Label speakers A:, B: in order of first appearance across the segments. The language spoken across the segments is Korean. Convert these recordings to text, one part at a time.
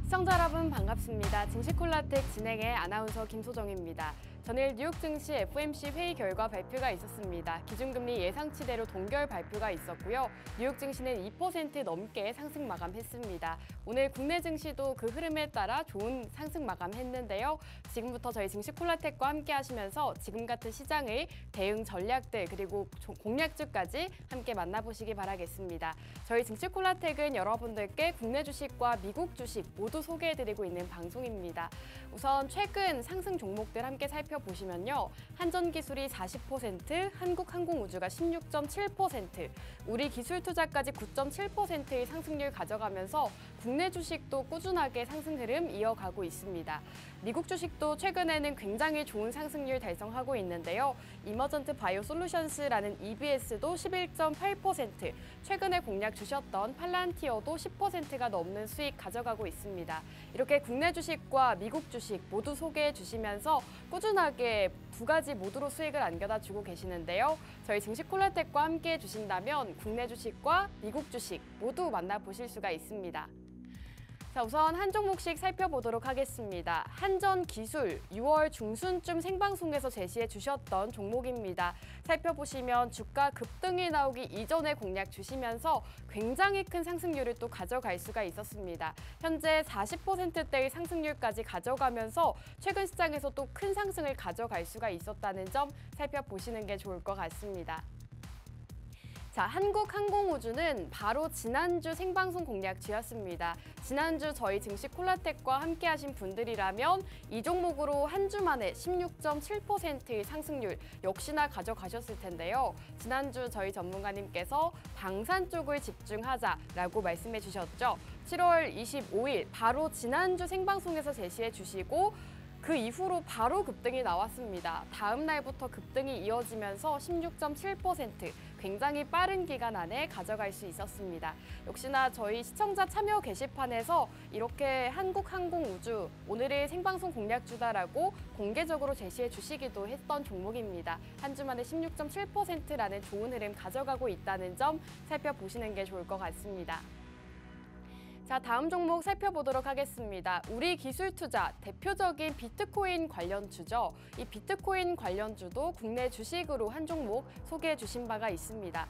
A: 시청자 여러분 반갑습니다. 증시콜라텍 진행의 아나운서 김소정입니다. 전일 뉴욕 증시 FOMC 회의 결과 발표가 있었습니다. 기준금리 예상치대로 동결 발표가 있었고요. 뉴욕 증시는 2% 넘게 상승 마감했습니다. 오늘 국내 증시도 그 흐름에 따라 좋은 상승 마감했는데요. 지금부터 저희 증시콜라텍과 함께 하시면서 지금 같은 시장의 대응 전략들 그리고 공략주까지 함께 만나보시기 바라겠습니다. 저희 증시콜라텍은 여러분들께 국내 주식과 미국 주식 모두 소개해드리고 있는 방송입니다. 우선 최근 상승 종목들 함께 살펴보시면요. 한전기술이 40%, 한국항공우주가 16.7%, 우리기술투자까지 9.7%의 상승률 가져가면서 국내 주식도 꾸준하게 상승 흐름 이어가고 있습니다. 미국 주식도 최근에는 굉장히 좋은 상승률 달성하고 있는데요. 이머전트 바이오 솔루션스라는 EBS도 11.8%, 최근에 공략 주셨던 팔란티어도 10%가 넘는 수익 가져가고 있습니다. 이렇게 국내 주식과 미국 주식 모두 소개해 주시면서 꾸준하게 두 가지 모두로 수익을 안겨다 주고 계시는데요. 저희 증시콜라텍과 함께 해주신다면 국내 주식과 미국 주식 모두 만나보실 수가 있습니다. 자, 우선 한 종목씩 살펴보도록 하겠습니다. 한전기술 6월 중순쯤 생방송에서 제시해 주셨던 종목입니다. 살펴보시면 주가 급등이 나오기 이전에 공략 주시면서 굉장히 큰 상승률을 또 가져갈 수가 있었습니다. 현재 40%대의 상승률까지 가져가면서 최근 시장에서 또 큰 상승을 가져갈 수가 있었다는 점 살펴보시는 게 좋을 것 같습니다. 자, 한국항공우주는 바로 지난주 생방송 공략주였습니다. 지난주 저희 증시콜라텍과 함께 하신 분들이라면 이 종목으로 한 주 만에 16.7%의 상승률 역시나 가져가셨을 텐데요. 지난주 저희 전문가님께서 방산 쪽을 집중하자라고 말씀해 주셨죠. 7월 25일 바로 지난주 생방송에서 제시해 주시고 그 이후로 바로 급등이 나왔습니다. 다음 날부터 급등이 이어지면서 16.7%, 굉장히 빠른 기간 안에 가져갈 수 있었습니다. 역시나 저희 시청자 참여 게시판에서 이렇게 한국항공우주 오늘의 생방송 공략주다라고 공개적으로 제시해 주시기도 했던 종목입니다. 한 주 만에 16.7%라는 좋은 흐름 가져가고 있다는 점 살펴보시는 게 좋을 것 같습니다. 자, 다음 종목 살펴보도록 하겠습니다. 우리기술투자 대표적인 비트코인 관련주죠. 이 비트코인 관련주도 국내 주식으로 한 종목 소개해 주신 바가 있습니다.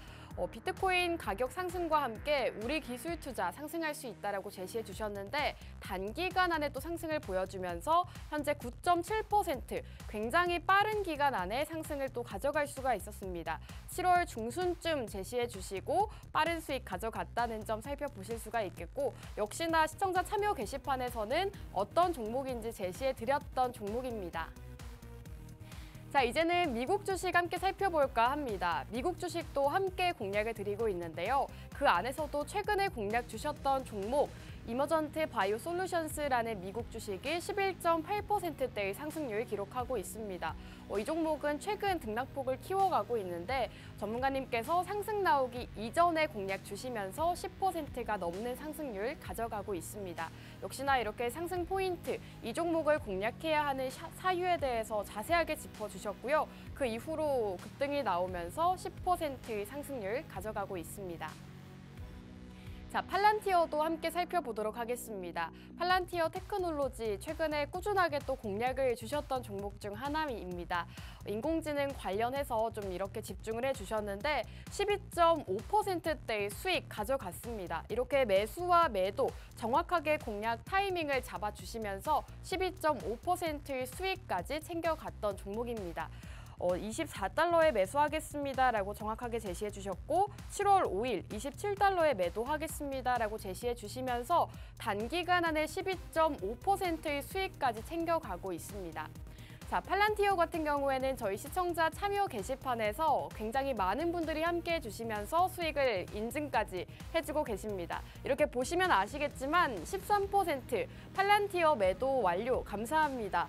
A: 비트코인 가격 상승과 함께 우리기술투자 상승할 수 있다라고 제시해 주셨는데 단기간 안에 또 상승을 보여주면서 현재 9.7%, 굉장히 빠른 기간 안에 상승을 또 가져갈 수가 있었습니다. 7월 중순쯤 제시해 주시고 빠른 수익 가져갔다는 점 살펴보실 수가 있겠고, 역시나 시청자 참여 게시판에서는 어떤 종목인지 제시해 드렸던 종목입니다. 자, 이제는 미국 주식 함께 살펴볼까 합니다. 미국 주식도 함께 공략을 드리고 있는데요. 그 안에서도 최근에 공략 주셨던 종목 이머전트 바이오 솔루션스라는 미국 주식이 11.8%대의 상승률을 기록하고 있습니다. 이 종목은 최근 등락폭을 키워가고 있는데 전문가님께서 상승 나오기 이전에 공략 주시면서 10%가 넘는 상승률 가져가고 있습니다. 역시나 이렇게 상승 포인트, 이 종목을 공략해야 하는 사유에 대해서 자세하게 짚어주셨고요. 그 이후로 급등이 나오면서 10%의 상승률 가져가고 있습니다. 자, 팔란티어도 함께 살펴보도록 하겠습니다. 팔란티어 테크놀로지 최근에 꾸준하게 또 공략을 주셨던 종목 중 하나입니다. 인공지능 관련해서 좀 이렇게 집중을 해주셨는데 12.5%대의 수익 가져갔습니다. 이렇게 매수와 매도 정확하게 공략 타이밍을 잡아주시면서 12.5%의 수익까지 챙겨갔던 종목입니다. 24달러에 매수하겠습니다라고 정확하게 제시해 주셨고 7월 5일 27달러에 매도하겠습니다라고 제시해 주시면서 단기간 안에 12.5%의 수익까지 챙겨가고 있습니다. 자, 팔란티어 같은 경우에는 저희 시청자 참여 게시판에서 굉장히 많은 분들이 함께 해주시면서 수익을 인증까지 해주고 계십니다. 이렇게 보시면 아시겠지만 13% 팔란티어 매도 완료 감사합니다.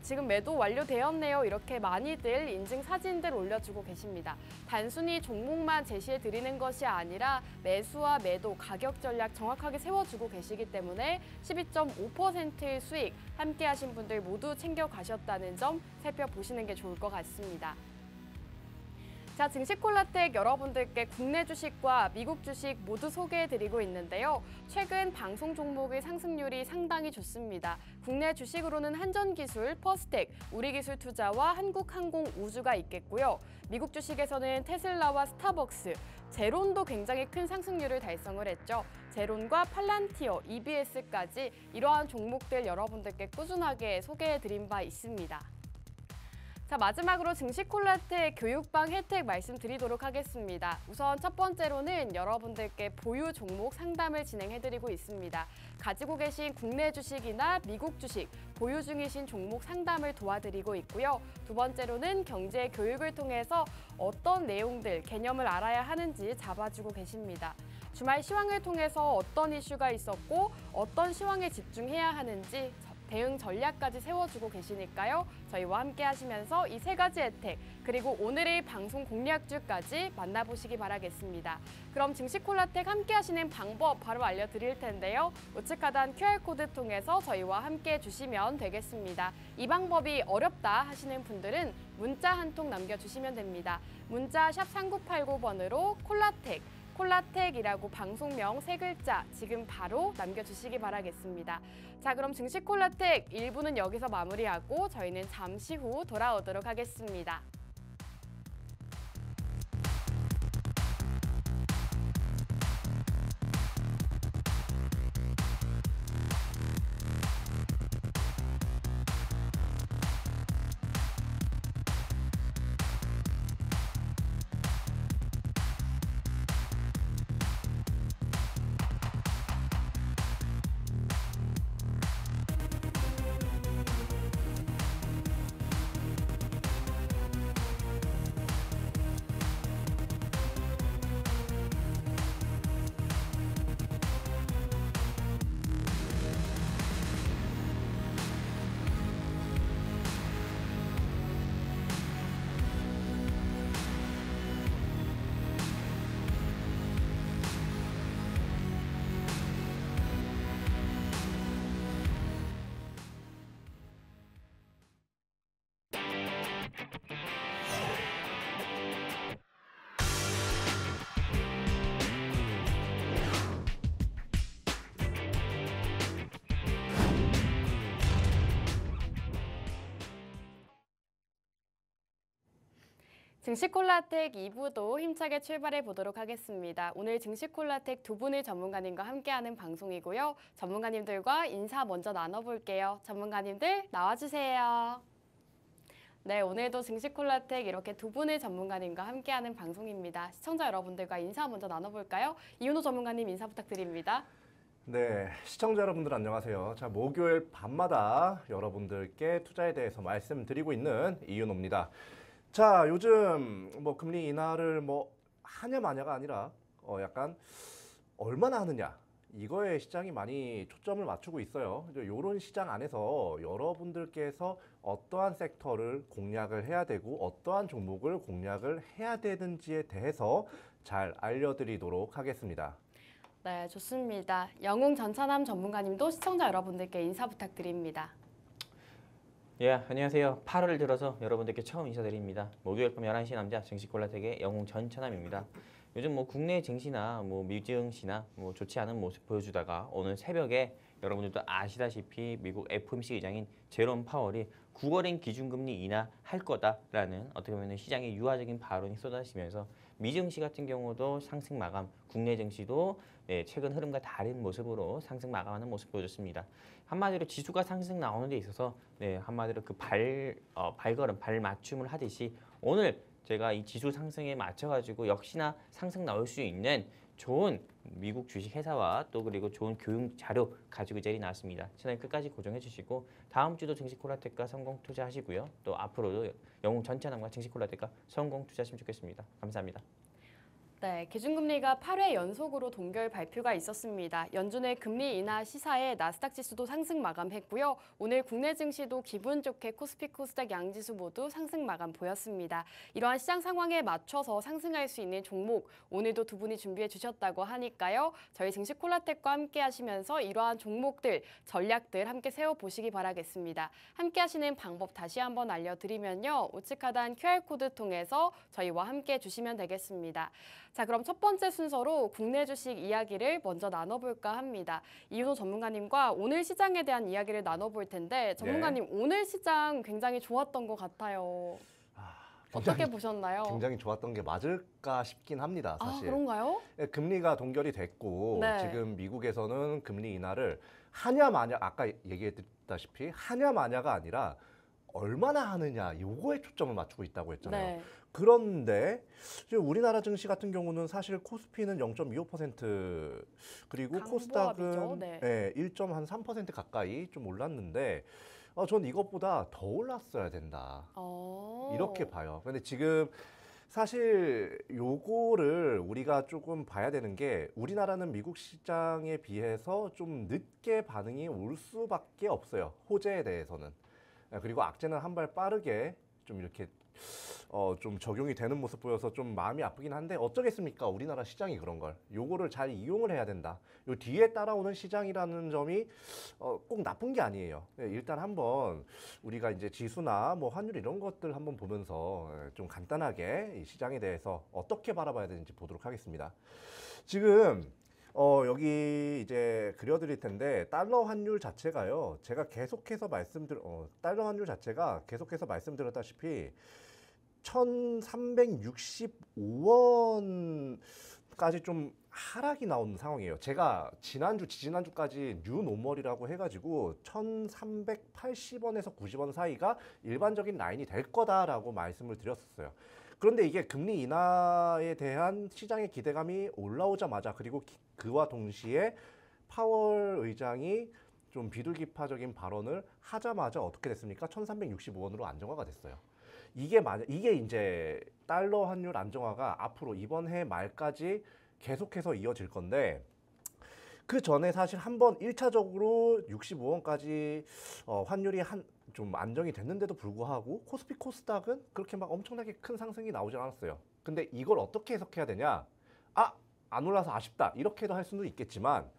A: 지금 매도 완료되었네요. 이렇게 많이들 인증 사진들 올려주고 계십니다. 단순히 종목만 제시해 드리는 것이 아니라 매수와 매도 가격 전략 정확하게 세워주고 계시기 때문에 12.5%의 수익 함께 하신 분들 모두 챙겨가셨다는 점 살펴보시는 게 좋을 것 같습니다. 자, 증시콜라텍 여러분들께 국내 주식과 미국 주식 모두 소개해드리고 있는데요. 최근 방송 종목의 상승률이 상당히 좋습니다. 국내 주식으로는 한전기술, 퍼스텍, 우리기술투자와 한국항공우주가 있겠고요. 미국 주식에서는 테슬라와 스타벅스, 제론도 굉장히 큰 상승률을 달성을 했죠. 제론과 팔란티어, EBS까지 이러한 종목들 여러분들께 꾸준하게 소개해드린 바 있습니다. 자, 마지막으로 증시콜라텍 교육방 혜택 말씀드리도록 하겠습니다. 우선 첫 번째로는 여러분들께 보유 종목 상담을 진행해드리고 있습니다. 가지고 계신 국내 주식이나 미국 주식, 보유 중이신 종목 상담을 도와드리고 있고요. 두 번째로는 경제 교육을 통해서 어떤 내용들, 개념을 알아야 하는지 잡아주고 계십니다. 주말 시황을 통해서 어떤 이슈가 있었고 어떤 시황에 집중해야 하는지 대응 전략까지 세워주고 계시니까요. 저희와 함께 하시면서 이 세 가지 혜택, 그리고 오늘의 방송 공략주까지 만나보시기 바라겠습니다. 그럼 증시콜라텍 함께 하시는 방법 바로 알려드릴 텐데요. 우측 하단 QR코드 통해서 저희와 함께 해주시면 되겠습니다. 이 방법이 어렵다 하시는 분들은 문자 한 통 남겨주시면 됩니다. 문자 샵 3989번으로 콜라텍이라고 방송명 3글자 지금 바로 남겨주시기 바라겠습니다. 자, 그럼 증시콜라텍 1부는 여기서 마무리하고 저희는 잠시 후 돌아오도록 하겠습니다. 증시콜라텍 2부도 힘차게 출발해 보도록 하겠습니다. 오늘 증시콜라텍 두 분의 전문가님과 함께하는 방송이고요. 전문가님들과 인사 먼저 나눠볼게요. 전문가님들 나와주세요. 네, 오늘도 증시콜라텍 이렇게 두 분의 전문가님과 함께하는 방송입니다. 시청자 여러분들과 인사 먼저 나눠볼까요? 이윤호 전문가님 인사 부탁드립니다.
B: 네, 시청자 여러분들 안녕하세요. 자, 목요일 밤마다 여러분들께 투자에 대해서 말씀드리고 있는 이윤호입니다. 자, 요즘 뭐 금리 인하를 뭐 하냐 마냐가 아니라 약간 얼마나 하느냐 이거에 시장이 많이 초점을 맞추고 있어요. 이런 시장 안에서 여러분들께서 어떠한 섹터를 공략을 해야 되고 어떠한 종목을 공략을 해야 되는지에 대해서 잘 알려드리도록 하겠습니다.
A: 네, 좋습니다. 영웅 전찬함 전문가님도 시청자 여러분들께 인사 부탁드립니다.
C: 예, 안녕하세요. 8월을 들어서 여러분들께 처음 인사드립니다. 목요일 밤 11시 남자 증시콜라텍의 영웅 전찬함입니다. 요즘 뭐 국내 증시나 뭐 미증시나 뭐 좋지 않은 모습 보여주다가 오늘 새벽에 여러분들도 아시다시피 미국 FOMC 의장인 제롬 파월이 9월엔 기준금리 인하할 거다라는 어떻게 보면 시장의 유화적인 발언이 쏟아지면서 미증시 같은 경우도 상승 마감, 국내 증시도 최근 흐름과 다른 모습으로 상승 마감하는 모습 보여줬습니다. 한마디로 지수가 상승 나오는 데 있어서 한마디로 그 발걸음, 발 맞춤을 하듯이 오늘 제가 이 지수 상승에 맞춰가지고 역시나 상승 나올 수 있는 좋은 미국 주식 회사와 또 그리고 좋은 교육 자료 가지고 이 자리에 나왔습니다. 채널 끝까지 고정해 주시고 다음 주도 증시콜라텍과 성공 투자하시고요. 또 앞으로도 영웅 전찬함과 증시콜라텍과 성공 투자하시면 좋겠습니다. 감사합니다.
A: 네, 기준금리가 8회 연속으로 동결 발표가 있었습니다. 연준의 금리 인하 시사에 나스닥 지수도 상승 마감했고요. 오늘 국내 증시도 기분 좋게 코스피 코스닥 양지수 모두 상승 마감 보였습니다. 이러한 시장 상황에 맞춰서 상승할 수 있는 종목 오늘도 두 분이 준비해 주셨다고 하니까요. 저희 증시 콜라텍과 함께 하시면서 이러한 종목들, 전략들 함께 세워보시기 바라겠습니다. 함께 하시는 방법 다시 한번 알려드리면요. 우측 하단 QR코드 통해서 저희와 함께 해주시면 되겠습니다. 자, 그럼 첫 번째 순서로 국내 주식 이야기를 먼저 나눠볼까 합니다. 이윤호 전문가님과 오늘 시장에 대한 이야기를 나눠볼 텐데 전문가님 오늘 시장 굉장히 좋았던 것 같아요. 어떻게 보셨나요?
B: 굉장히 좋았던 게 맞을까 싶긴 합니다. 사실.
A: 그런가요?
B: 금리가 동결이 됐고
A: 네.
B: 지금 미국에서는 금리 인하를 하냐 마냐 아까 얘기했다시피 하냐 마냐가 아니라 얼마나 하느냐 요거에 초점을 맞추고 있다고 했잖아요.
A: 네.
B: 그런데 지금 우리나라 증시 같은 경우는 사실 코스피는 0.25% 그리고
A: 강보합이죠.
B: 코스닥은
A: 네.
B: 1.3% 가까이 좀 올랐는데 전 이것보다 더 올랐어야 된다. 이렇게 봐요. 근데 지금 사실 요거를 우리가 조금 봐야 되는 게 우리나라는 미국 시장에 비해서 좀 늦게 반응이 올 수밖에 없어요. 호재에 대해서는. 그리고 악재는 한 발 빠르게 좀 이렇게 좀 적용이 되는 모습 보여서 좀 마음이 아프긴 한데 어쩌겠습니까? 우리나라 시장이 그런 걸. 요거를 잘 이용을 해야 된다. 요 뒤에 따라오는 시장이라는 점이 꼭 나쁜 게 아니에요. 일단 한번 우리가 이제 지수나 뭐 환율 이런 것들 한번 보면서 좀 간단하게 이 시장에 대해서 어떻게 바라봐야 되는지 보도록 하겠습니다. 지금 여기 이제 그려드릴 텐데 달러 환율 자체가요. 제가 계속해서 달러 환율 자체가 계속해서 말씀드렸다시피 1365원까지 좀 하락이 나오는 상황이에요. 제가 지지난주까지 뉴 노멀이라고 해가지고 1380원에서 90원 사이가 일반적인 라인이 될 거다라고 말씀을 드렸었어요. 그런데 이게 금리 인하에 대한 시장의 기대감이 올라오자마자 그리고 그와 동시에 파월 의장이 좀 비둘기파적인 발언을 하자마자 어떻게 됐습니까? 1365원으로 안정화가 됐어요. 이게 이제 달러 환율 안정화가 앞으로 이번 해 말까지 계속해서 이어질 건데 그 전에 사실 한번 1차적으로 65원까지 환율이 좀 안정이 됐는데도 불구하고 코스피 코스닥은 그렇게 막 엄청나게 큰 상승이 나오지 않았어요. 근데 이걸 어떻게 해석해야 되냐? 안 올라서 아쉽다. 이렇게도 할 수는 있겠지만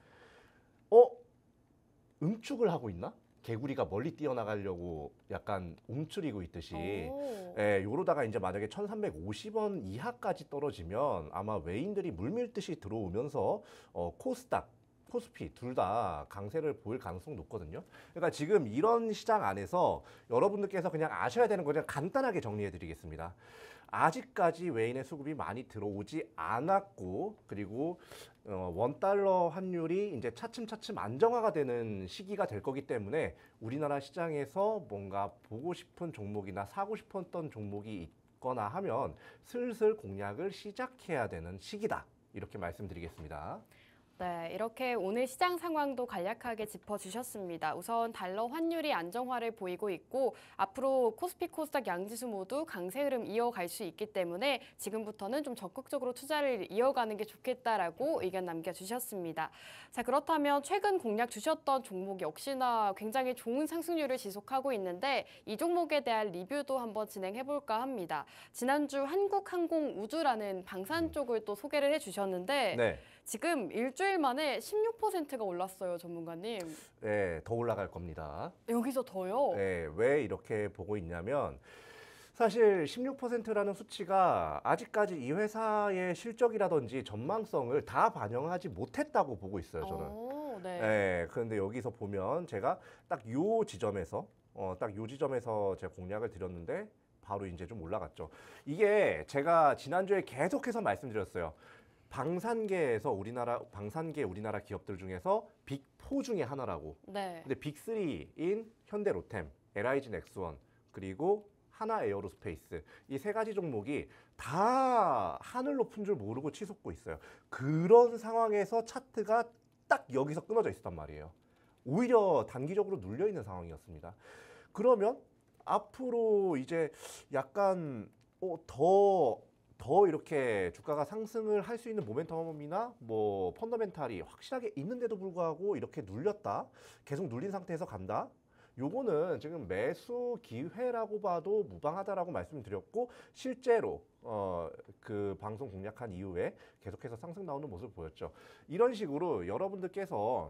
B: 응축을 하고 있나? 개구리가 멀리 뛰어나가려고 약간 움츠리고 있듯이 요러다가 이제 만약에 1350원 이하까지 떨어지면 아마 외인들이 물밀듯이 들어오면서 코스닥 코스피 둘 다 강세를 보일 가능성이 높거든요. 그러니까 지금 이런 시장 안에서 여러분들께서 그냥 아셔야 되는 거 그냥 간단하게 정리해 드리겠습니다. 아직까지 외인의 수급이 많이 들어오지 않았고 그리고 원달러 환율이 이제 차츰차츰 안정화가 되는 시기가 될 거기 때문에 우리나라 시장에서 뭔가 보고 싶은 종목이나 사고 싶었던 종목이 있거나 하면 슬슬 공략을 시작해야 되는 시기다. 이렇게 말씀드리겠습니다.
A: 네, 이렇게 오늘 시장 상황도 간략하게 짚어주셨습니다. 우선 달러 환율이 안정화를 보이고 있고 앞으로 코스피 코스닥 양지수 모두 강세 흐름 이어갈 수 있기 때문에 지금부터는 좀 적극적으로 투자를 이어가는 게 좋겠다라고 의견 남겨주셨습니다. 자, 그렇다면 최근 공략 주셨던 종목 역시나 굉장히 좋은 상승률을 지속하고 있는데 이 종목에 대한 리뷰도 한번 진행해볼까 합니다. 지난주 한국항공우주라는 방산 쪽을 또 소개를 해주셨는데
B: 네.
A: 지금 일주일 만에 16%가 올랐어요, 전문가님.
B: 네, 더 올라갈 겁니다.
A: 여기서 더요?
B: 네, 왜 이렇게 보고 있냐면 사실 16%라는 수치가 아직까지 이 회사의 실적이라든지 전망성을 다 반영하지 못했다고 보고 있어요, 저는.
A: 네.
B: 네, 그런데 여기서 보면 제가 딱 요 지점에서 제가 공략을 드렸는데 바로 이제 좀 올라갔죠. 이게 제가 지난주에 계속해서 말씀드렸어요. 방산계 우리나라 기업들 중에서 빅4 중에 하나라고.
A: 네.
B: 근데 빅3인 현대로템, LIG 넥스원, 그리고 하나에어로스페이스 이 세 가지 종목이 다 하늘 높은 줄 모르고 치솟고 있어요. 그런 상황에서 차트가 딱 여기서 끊어져 있었단 말이에요. 오히려 단기적으로 눌려 있는 상황이었습니다. 그러면 앞으로 이제 약간 더 더 이렇게 주가가 상승을 할 수 있는 모멘텀이나 뭐 펀더멘탈이 확실하게 있는데도 불구하고 이렇게 눌렸다. 계속 눌린 상태에서 간다. 요거는 지금 매수 기회라고 봐도 무방하다라고 말씀드렸고 실제로 그 방송 공략한 이후에 계속해서 상승 나오는 모습을 보였죠. 이런 식으로 여러분들께서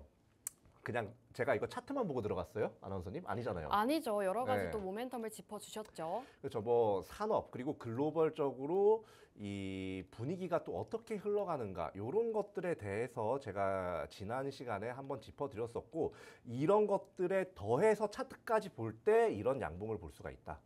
B: 그냥 제가 이거 차트만 보고 들어갔어요? 아나운서님? 아니잖아요.
A: 아니죠. 여러 가지
B: 네.
A: 또 모멘텀을 짚어주셨죠.
B: 그렇죠. 뭐 산업 그리고 글로벌적으로 이 분위기가 또 어떻게 흘러가는가 이런 것들에 대해서 제가 지난 시간에 한번 짚어드렸었고 이런 것들에 더해서 차트까지 볼 때 이런 양봉을 볼 수가 있다.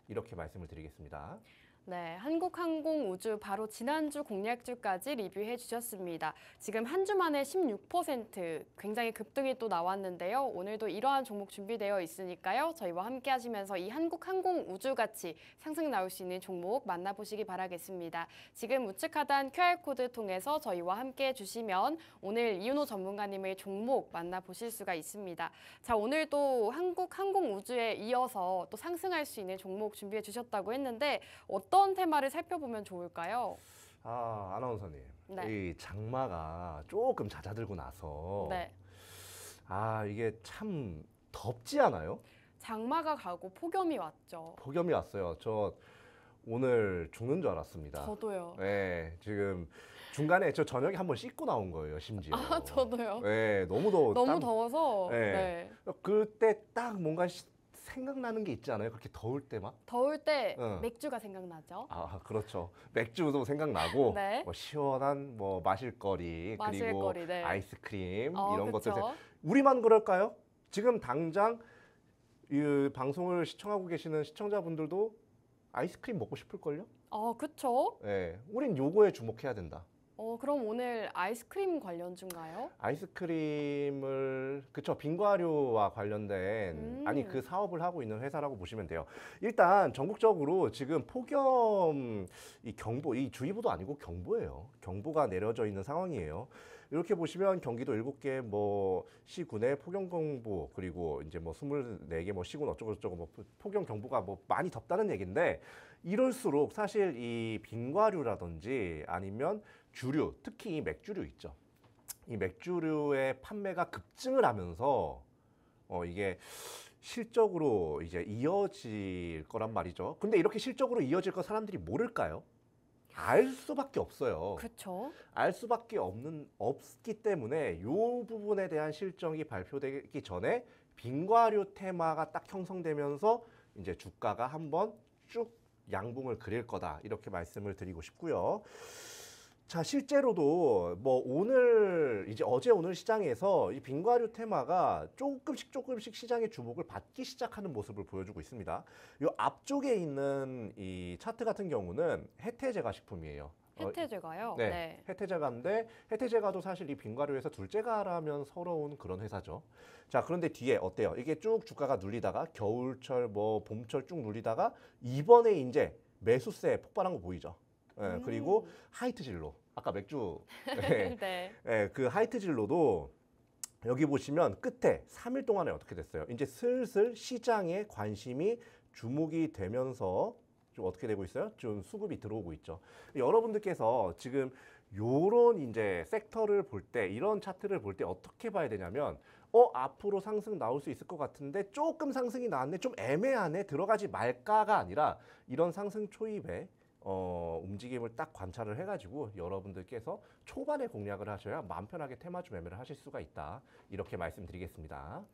B: 이렇게 말씀을 드리겠습니다.
A: 네, 한국항공우주 바로 지난주 공략주까지 리뷰해 주셨습니다. 지금 한 주 만에 16% 굉장히 급등이 또 나왔는데요. 오늘도 이러한 종목 준비되어 있으니까요. 저희와 함께 하시면서 이 한국항공우주 같이 상승 나올 수 있는 종목 만나보시기 바라겠습니다. 지금 우측 하단 QR코드 통해서 저희와 함께 해주시면 오늘 이윤호 전문가님의 종목 만나보실 수가 있습니다. 자, 오늘도 한국항공우주에 이어서 또 상승할 수 있는 종목 준비해 주셨다고 했는데 어떤 테마를 살펴보면 좋을까요?
B: 아, 아나운서님.
A: 네.
B: 이 장마가 조금 잦아들고 나서
A: 네.
B: 아, 이게 참 덥지 않아요?
A: 장마가 가고 폭염이 왔죠.
B: 폭염이 왔어요. 저 오늘 죽는 줄 알았습니다.
A: 저도요.
B: 네, 지금 중간에 저 저녁에 한번 씻고 나온 거예요, 심지어.
A: 아, 저도요.
B: 네, 너무 더워.
A: 너무 더워서
B: 네.
A: 네.
B: 그때 딱 뭔가 생각나는 게 있지 않아요? 그렇게 더울 때 막?
A: 더울 때
B: 응.
A: 맥주가 생각나죠.
B: 아, 그렇죠. 맥주도 생각나고,
A: 네.
B: 뭐 시원한 뭐 마실거리,
A: 마실
B: 그리고
A: 거리, 네.
B: 아이스크림 이런 것들.
A: 그쵸.
B: 우리만 그럴까요? 지금 당장 이 방송을 시청하고 계시는 시청자분들도 아이스크림 먹고 싶을걸요?
A: 그쵸.
B: 네, 우린 요거에 주목해야 된다.
A: 그럼 오늘 아이스크림 관련주인가요?
B: 아이스크림을 그쵸 빙과류와 관련된 아니 그 사업을 하고 있는 회사라고 보시면 돼요. 일단 전국적으로 지금 폭염 이 경보 이 주의보도 아니고 경보예요. 경보가 내려져 있는 상황이에요. 이렇게 보시면 경기도 7개 뭐 시군의 폭염 경보 그리고 이제 뭐 24개 뭐 시군 어쩌고 저쩌고 뭐 폭염 경보가 뭐 많이 덥다는 얘기인데 이럴수록 사실 이 빙과류라든지 아니면 주류, 특히 이 맥주류 있죠. 이 맥주류의 판매가 급증을 하면서 이게 실적으로 이제 이어질 거란 말이죠. 근데 이렇게 실적으로 이어질 거 사람들이 모를까요? 알 수밖에 없어요.
A: 그쵸.
B: 알 수밖에 없기 때문에 이 부분에 대한 실적이 발표되기 전에 빙과류 테마가 딱 형성되면서 이제 주가가 한번 쭉 양봉을 그릴 거다 이렇게 말씀을 드리고 싶고요. 자, 실제로도 뭐 오늘 이제 어제 오늘 시장에서 이 빙과류 테마가 조금씩 시장의 주목을 받기 시작하는 모습을 보여주고 있습니다. 이 앞쪽에 있는 이 차트 같은 경우는 해태제과 식품이에요.
A: 해태제가요?
B: 네, 해태제과인데 해태제과도 사실 이 빙과류에서 둘째가라면 서러운 그런 회사죠. 자, 그런데 뒤에 어때요? 이게 쭉 주가가 눌리다가 겨울철 뭐 봄철 쭉 눌리다가 이번에 이제 매수세 폭발한 거 보이죠? 네, 그리고 하이트 진로 아까 맥주 네,
A: 네.
B: 네, 그 하이트 진로도 여기 보시면 끝에 3일 동안에 어떻게 됐어요? 이제 슬슬 시장에 관심이 주목이 되면서 좀 어떻게 되고 있어요? 좀 수급이 들어오고 있죠. 여러분들께서 지금 요런 이제 섹터를 볼 때 이런 차트를 볼 때 어떻게 봐야 되냐면 앞으로 상승 나올 수 있을 것 같은데 조금 상승이 나왔네 좀 애매하네 들어가지 말까가 아니라 이런 상승 초입에 움직임을 딱 관찰을 해가지고 여러분들께서 초반에 공략을 하셔야 마음 편하게 테마주 매매를 하실 수가 있다. 이렇게 말씀드리겠습니다.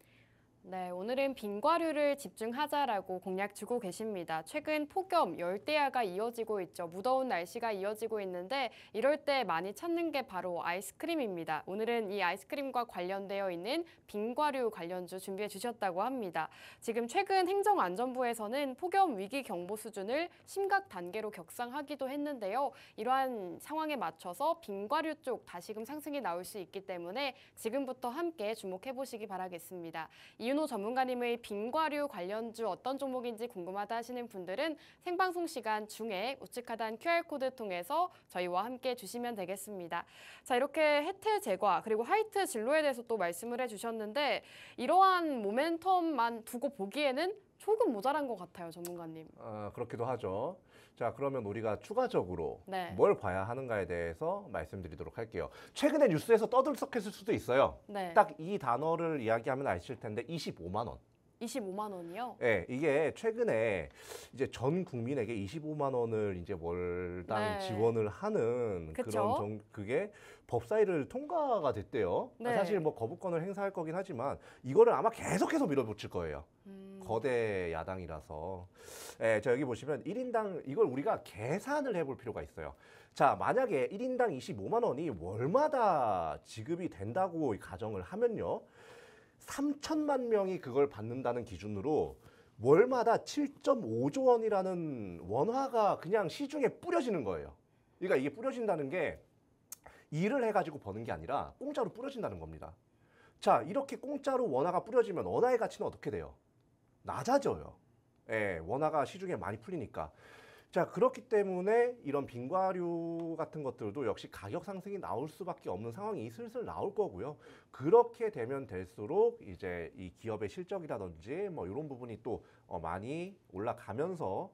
A: 네, 오늘은 빙과류를 집중하자라고 공략 주고 계십니다. 최근 폭염, 열대야가 이어지고 있죠. 무더운 날씨가 이어지고 있는데 이럴 때 많이 찾는 게 바로 아이스크림입니다. 오늘은 이 아이스크림과 관련되어 있는 빙과류 관련주 준비해 주셨다고 합니다. 지금 최근 행정안전부에서는 폭염 위기 경보 수준을 심각 단계로 격상하기도 했는데요. 이러한 상황에 맞춰서 빙과류 쪽 다시금 상승이 나올 수 있기 때문에 지금부터 함께 주목해 보시기 바라겠습니다. 이윤호 전문가님의 빙과류 관련주 어떤 종목인지 궁금하다 하시는 분들은 생방송 시간 중에 우측 하단 QR코드 통해서 저희와 함께 주시면 되겠습니다. 자, 이렇게 해태제과 그리고 하이트 진로에 대해서 또 말씀을 해주셨는데 이러한 모멘텀만 두고 보기에는 조금 모자란 것 같아요, 전문가님.
B: 그렇기도 하죠. 자, 그러면 우리가 추가적으로
A: 네.
B: 뭘 봐야 하는가에 대해서 말씀드리도록 할게요. 최근에 뉴스에서 떠들썩했을 수도 있어요.
A: 네.
B: 딱 이 단어를 이야기하면 아실 텐데 25만 원.
A: 25만 원이요?
B: 네, 이게 최근에 이제 전 국민에게 25만 원을 이제 월당
A: 네.
B: 지원을 하는
A: 그쵸?
B: 그게 법사위를 통과가 됐대요.
A: 네.
B: 사실 뭐 거부권을 행사할 거긴 하지만 이거를 아마 계속해서 밀어붙일 거예요. 거대 야당이라서. 예, 자, 여기 보시면 1인당 이걸 우리가 계산을 해볼 필요가 있어요. 자, 만약에 1인당 25만 원이 월마다 지급이 된다고 가정을 하면요. 3천만 명이 그걸 받는다는 기준으로 월마다 7.5조 원이라는 원화가 그냥 시중에 뿌려지는 거예요. 그러니까 이게 뿌려진다는 게 일을 해가지고 버는 게 아니라 공짜로 뿌려진다는 겁니다. 자, 이렇게 공짜로 원화가 뿌려지면 원화의 가치는 어떻게 돼요? 낮아져요. 예, 원화가 시중에 많이 풀리니까. 자, 그렇기 때문에 이런 빈과류 같은 것들도 역시 가격 상승이 나올 수밖에 없는 상황이 슬슬 나올 거고요. 그렇게 되면 될수록 이제 이 기업의 실적이라든지 뭐 이런 부분이 또 많이 올라가면서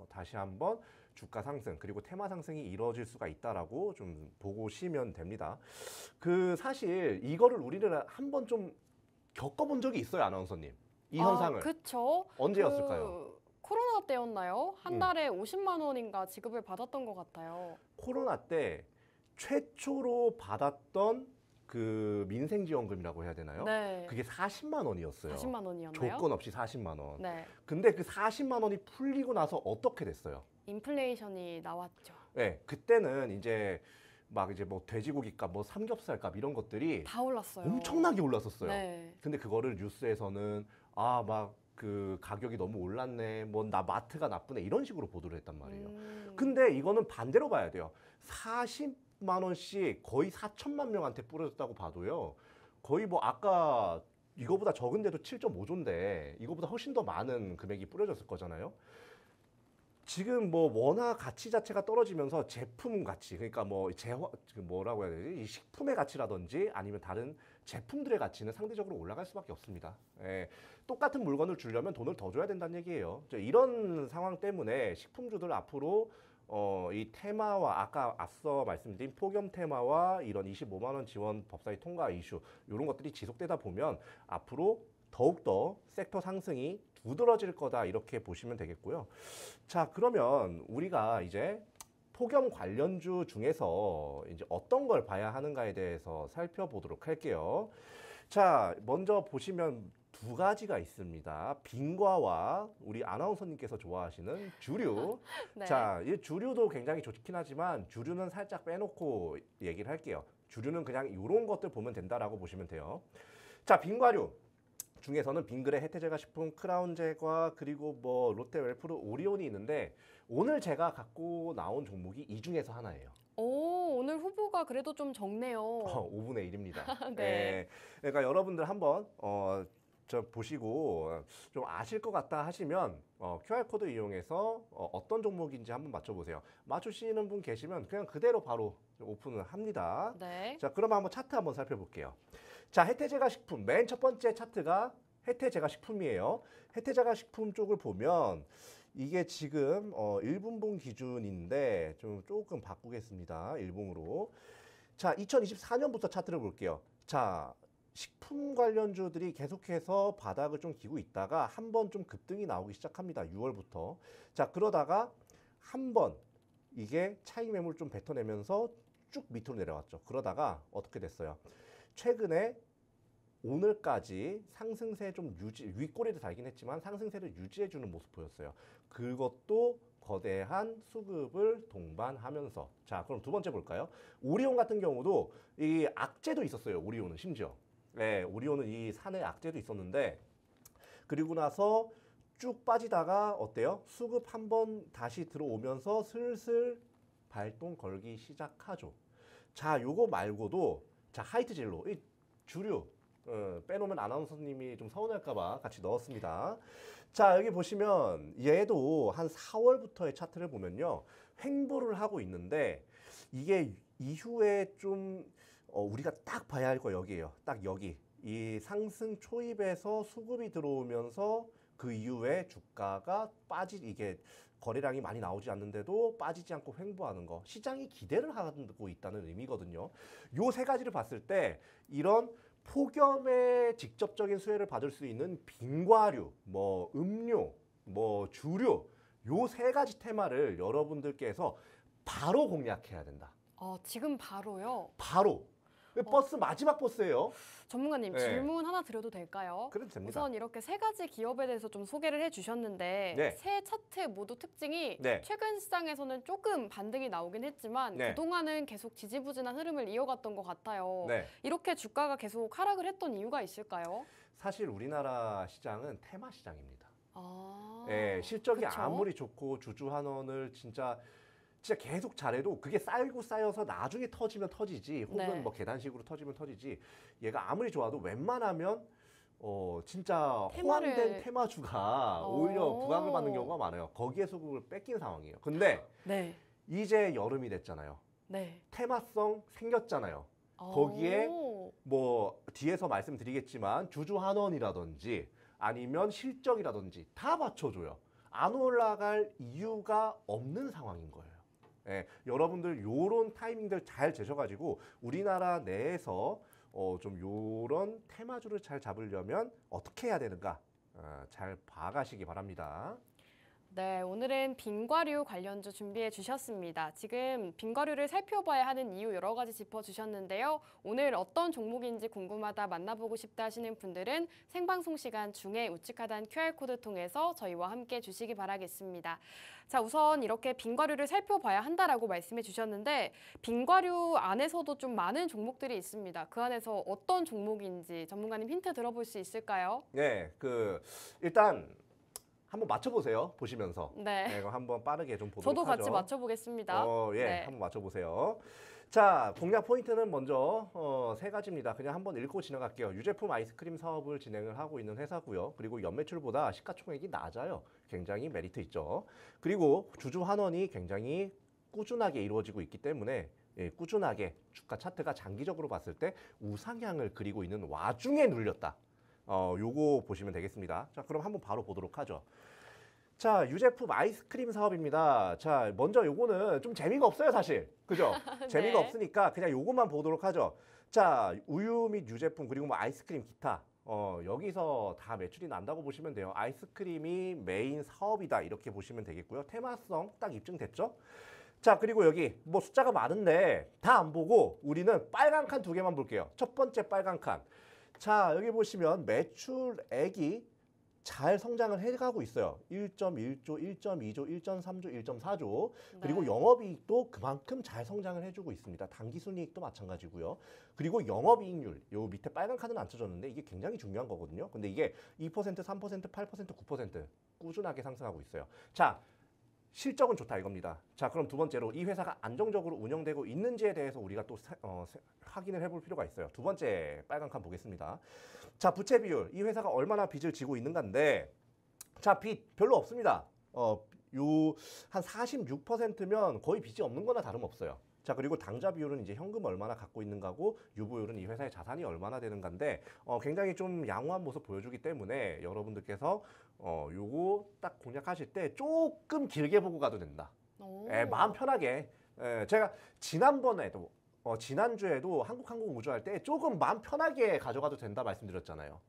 B: 다시 한번 주가 상승 그리고 테마 상승이 이루어질 수가 있다라고 좀 보시면 됩니다. 그 사실 이거를 우리는 한번 좀 겪어본 적이 있어요, 아나운서님. 이 현상을.
A: 그쵸.
B: 언제였을까요?
A: 코로나 때였나요? 한 달에 50만 원인가 지급을 받았던 것 같아요.
B: 코로나 때 최초로 받았던 그 민생지원금이라고 해야 되나요?
A: 네.
B: 그게 40만 원이었어요.
A: 40만 원이었나요?
B: 조건 없이 40만 원.
A: 네.
B: 근데 그 40만 원이 풀리고 나서 어떻게 됐어요?
A: 인플레이션이 나왔죠.
B: 네, 그때는 이제 막 이제 뭐 돼지고기값, 뭐 삼겹살값 이런 것들이
A: 다 올랐어요.
B: 엄청나게 올랐었어요.
A: 네.
B: 근데 그거를 뉴스에서는 막 그 가격이 너무 올랐네, 뭐 나 마트가 나쁘네 이런 식으로 보도를 했단 말이에요. 근데 이거는 반대로 봐야 돼요. 40만 원씩 거의 4천만 명한테 뿌려졌다고 봐도요. 거의 뭐 아까 이거보다 적은데도 7.5조인데 이거보다 훨씬 더 많은 금액이 뿌려졌을 거잖아요. 지금 뭐 원화 가치 자체가 떨어지면서 제품 가치, 그러니까 뭐 뭐라고 해야 되지? 이 식품의 가치라든지 아니면 다른 제품들의 가치는 상대적으로 올라갈 수밖에 없습니다. 예, 똑같은 물건을 주려면 돈을 더 줘야 된다는 얘기예요. 이런 상황 때문에 식품주들 앞으로 이 테마와 아까 앞서 말씀드린 폭염 테마와 이런 25만 원 지원 법사위 통과 이슈 이런 것들이 지속되다 보면 앞으로 더욱더 섹터 상승이 두드러질 거다 이렇게 보시면 되겠고요. 자, 그러면 우리가 이제 폭염 관련주 중에서 이제 어떤 걸 봐야 하는가에 대해서 살펴보도록 할게요. 자, 먼저 보시면 두 가지가 있습니다. 빈과와 우리 아나운서님께서 좋아하시는 주류.
A: 네.
B: 자, 이 주류도 굉장히 좋긴 하지만 주류는 살짝 빼놓고 얘기를 할게요. 주류는 그냥 이런 것들 보면 된다라고 보시면 돼요. 자, 빈과류. 중에서는 빙그레, 혜태제과식품, 크라운제과 그리고 뭐 롯데 웰프루, 오리온이 있는데 오늘 제가 갖고 나온 종목이 이 중에서 하나예요.
A: 오늘 후보가 그래도 좀 적네요.
B: 5분의 1입니다.
A: 네.
B: 그러니까 여러분들 한번 저 보시고 좀 아실 것 같다 하시면 QR코드 이용해서 어떤 종목인지 한번 맞춰보세요. 맞추시는 분 계시면 그냥 그대로 바로 오픈을 합니다.
A: 네.
B: 자, 그러면 한번 차트 한번 살펴볼게요. 자, 혜태제과식품 맨 첫 번째 차트가 혜태제과식품이에요. 혜태제과식품 쪽을 보면 이게 지금 1분봉 기준인데 조금 바꾸겠습니다. 1봉으로. 자, 2024년부터 차트를 볼게요. 자, 식품 관련주들이 계속해서 바닥을 좀 기고 있다가 한번 좀 급등이 나오기 시작합니다. 6월부터. 자, 그러다가 한번 이게 차익 매물 좀 뱉어내면서 쭉 밑으로 내려왔죠. 그러다가 어떻게 됐어요? 최근에 오늘까지 상승세 좀 윗꼬리를 달긴 했지만 상승세를 유지해주는 모습 보였어요. 그것도 거대한 수급을 동반하면서. 자, 그럼 두 번째 볼까요? 오리온 같은 경우도 이 악재도 있었어요. 오리온은 심지어. 네, 오리온은 이 산에 악재도 있었는데 그리고 나서 쭉 빠지다가 어때요? 수급 한번 다시 들어오면서 슬슬 발동 걸기 시작하죠. 자, 요거 말고도 자, 하이트젤로 이 주류 빼놓으면 아나운서님이 좀 서운할까봐 같이 넣었습니다. 자, 여기 보시면 얘도 한 4월부터의 차트를 보면요. 횡보를 하고 있는데 이게 이후에 좀 우리가 딱 봐야 할 거 여기예요. 딱 여기. 이 상승 초입에서 수급이 들어오면서 그 이후에 주가가 이게 거래량이 많이 나오지 않는데도 빠지지 않고 횡보하는 거, 시장이 기대를 하고 있다는 의미거든요. 요 세 가지를 봤을 때 이런 폭염에 직접적인 수혜를 받을 수 있는 빙과류, 뭐 음료, 뭐 주류, 요 세 가지 테마를 여러분들께서 바로 공략해야 된다.
A: 지금 바로요?
B: 바로. 버스 마지막 버스예요.
A: 전문가님
B: 네.
A: 질문 하나 드려도 될까요?
B: 그래도 됩니다.
A: 우선 이렇게 세 가지 기업에 대해서 좀 소개를 해주셨는데
B: 네.
A: 세 차트 모두 특징이
B: 네.
A: 최근 시장에서는 조금 반등이 나오긴 했지만
B: 네.
A: 그동안은 계속 지지부진한 흐름을 이어갔던 것 같아요.
B: 네.
A: 이렇게 주가가 계속 하락을 했던 이유가 있을까요?
B: 사실 우리나라 시장은 테마 시장입니다.
A: 아,
B: 예, 실적이
A: 그쵸?
B: 아무리 좋고 주주환원을 진짜 계속 잘해도 그게 쌓이고 쌓여서 나중에 터지면 터지지 혹은
A: 네.
B: 뭐 계단식으로 터지면 터지지 얘가 아무리 좋아도 웬만하면 진짜 호황된 테마주가 오히려 부각을 받는 경우가 많아요. 거기에 소금을 뺏긴 상황이에요. 근데
A: 네.
B: 이제 여름이 됐잖아요.
A: 네.
B: 테마성 생겼잖아요. 거기에 뭐 뒤에서 말씀드리겠지만 주주환원이라든지 아니면 실적이라든지 다 받쳐줘요. 안 올라갈 이유가 없는 상황인 거예요. 예, 여러분들 요런 타이밍들 잘 재셔가지고 우리나라 내에서 좀 요런 테마주를 잘 잡으려면 어떻게 해야 되는가 잘 봐가시기 바랍니다.
A: 네, 오늘은 빙과류 관련주 준비해 주셨습니다. 지금 빙과류를 살펴봐야 하는 이유 여러 가지 짚어주셨는데요. 오늘 어떤 종목인지 궁금하다 만나보고 싶다 하시는 분들은 생방송 시간 중에 우측 하단 QR코드 통해서 저희와 함께 주시기 바라겠습니다. 자, 우선 이렇게 빙과류를 살펴봐야 한다라고 말씀해 주셨는데 빙과류 안에서도 좀 많은 종목들이 있습니다. 그 안에서 어떤 종목인지 전문가님 힌트 들어볼 수 있을까요?
B: 네, 일단 한번 맞춰보세요. 보시면서.
A: 네.
B: 네, 이거 한번 빠르게 좀 보도록
A: 저도
B: 하죠.
A: 같이 맞춰보겠습니다.
B: 예,
A: 네.
B: 한번 맞춰보세요. 자, 공략 포인트는 먼저 세 가지입니다. 그냥 한번 읽고 지나갈게요. 유제품 아이스크림 사업을 진행을 하고 있는 회사고요. 그리고 연매출보다 시가총액이 낮아요. 굉장히 메리트 있죠. 그리고 주주 환원이 굉장히 꾸준하게 이루어지고 있기 때문에 꾸준하게 주가 차트가 장기적으로 봤을 때 우상향을 그리고 있는 와중에 눌렸다. 요거 보시면 되겠습니다. 자, 그럼 한번 바로 보도록 하죠. 자, 유제품 아이스크림 사업입니다. 자, 먼저 요거는 좀 재미가 없어요, 사실. 그죠? 재미가
A: 네.
B: 없으니까 그냥 요것만 보도록 하죠. 자, 우유 및 유제품 그리고 뭐 아이스크림 기타. 여기서 다 매출이 난다고 보시면 돼요. 아이스크림이 메인 사업이다. 이렇게 보시면 되겠고요. 테마성 딱 입증됐죠? 자, 그리고 여기 뭐 숫자가 많은데 다 안 보고 우리는 빨간 칸 2개만 볼게요. 첫 번째 빨간 칸. 자, 여기 보시면 매출액이 잘 성장을 해가고 있어요. 1.1조, 1.2조, 1.3조, 1.4조. 그리고
A: 네.
B: 영업이익도 그만큼 잘 성장을 해주고 있습니다. 당기순이익도 마찬가지고요. 그리고 영업이익률, 요 밑에 빨간 카드는 안 쳐졌는데 이게 굉장히 중요한 거거든요. 근데 이게 2%, 3%, 8%, 9% 꾸준하게 상승하고 있어요. 자, 실적은 좋다 이겁니다. 자, 그럼 두 번째로 이 회사가 안정적으로 운영되고 있는지에 대해서 우리가 또 확인을 해볼 필요가 있어요. 두 번째 빨간 칸 보겠습니다. 자, 부채 비율. 이 회사가 얼마나 빚을 지고 있는가인데 자, 빚 별로 없습니다. 한 46%면 거의 빚이 없는 거나 다름없어요. 자, 그리고 당좌 비율은 이제 현금 얼마나 갖고 있는가고 유보율은 이 회사의 자산이 얼마나 되는가인데 굉장히 좀 양호한 모습 보여주기 때문에 여러분들께서 요거 딱 공략하실 때 조금 길게 보고 가도 된다. 마음 편하게. 제가 지난번에도 지난주에도 한국항공우주 할 때 조금 마음 편하게 가져가도 된다 말씀드렸잖아요.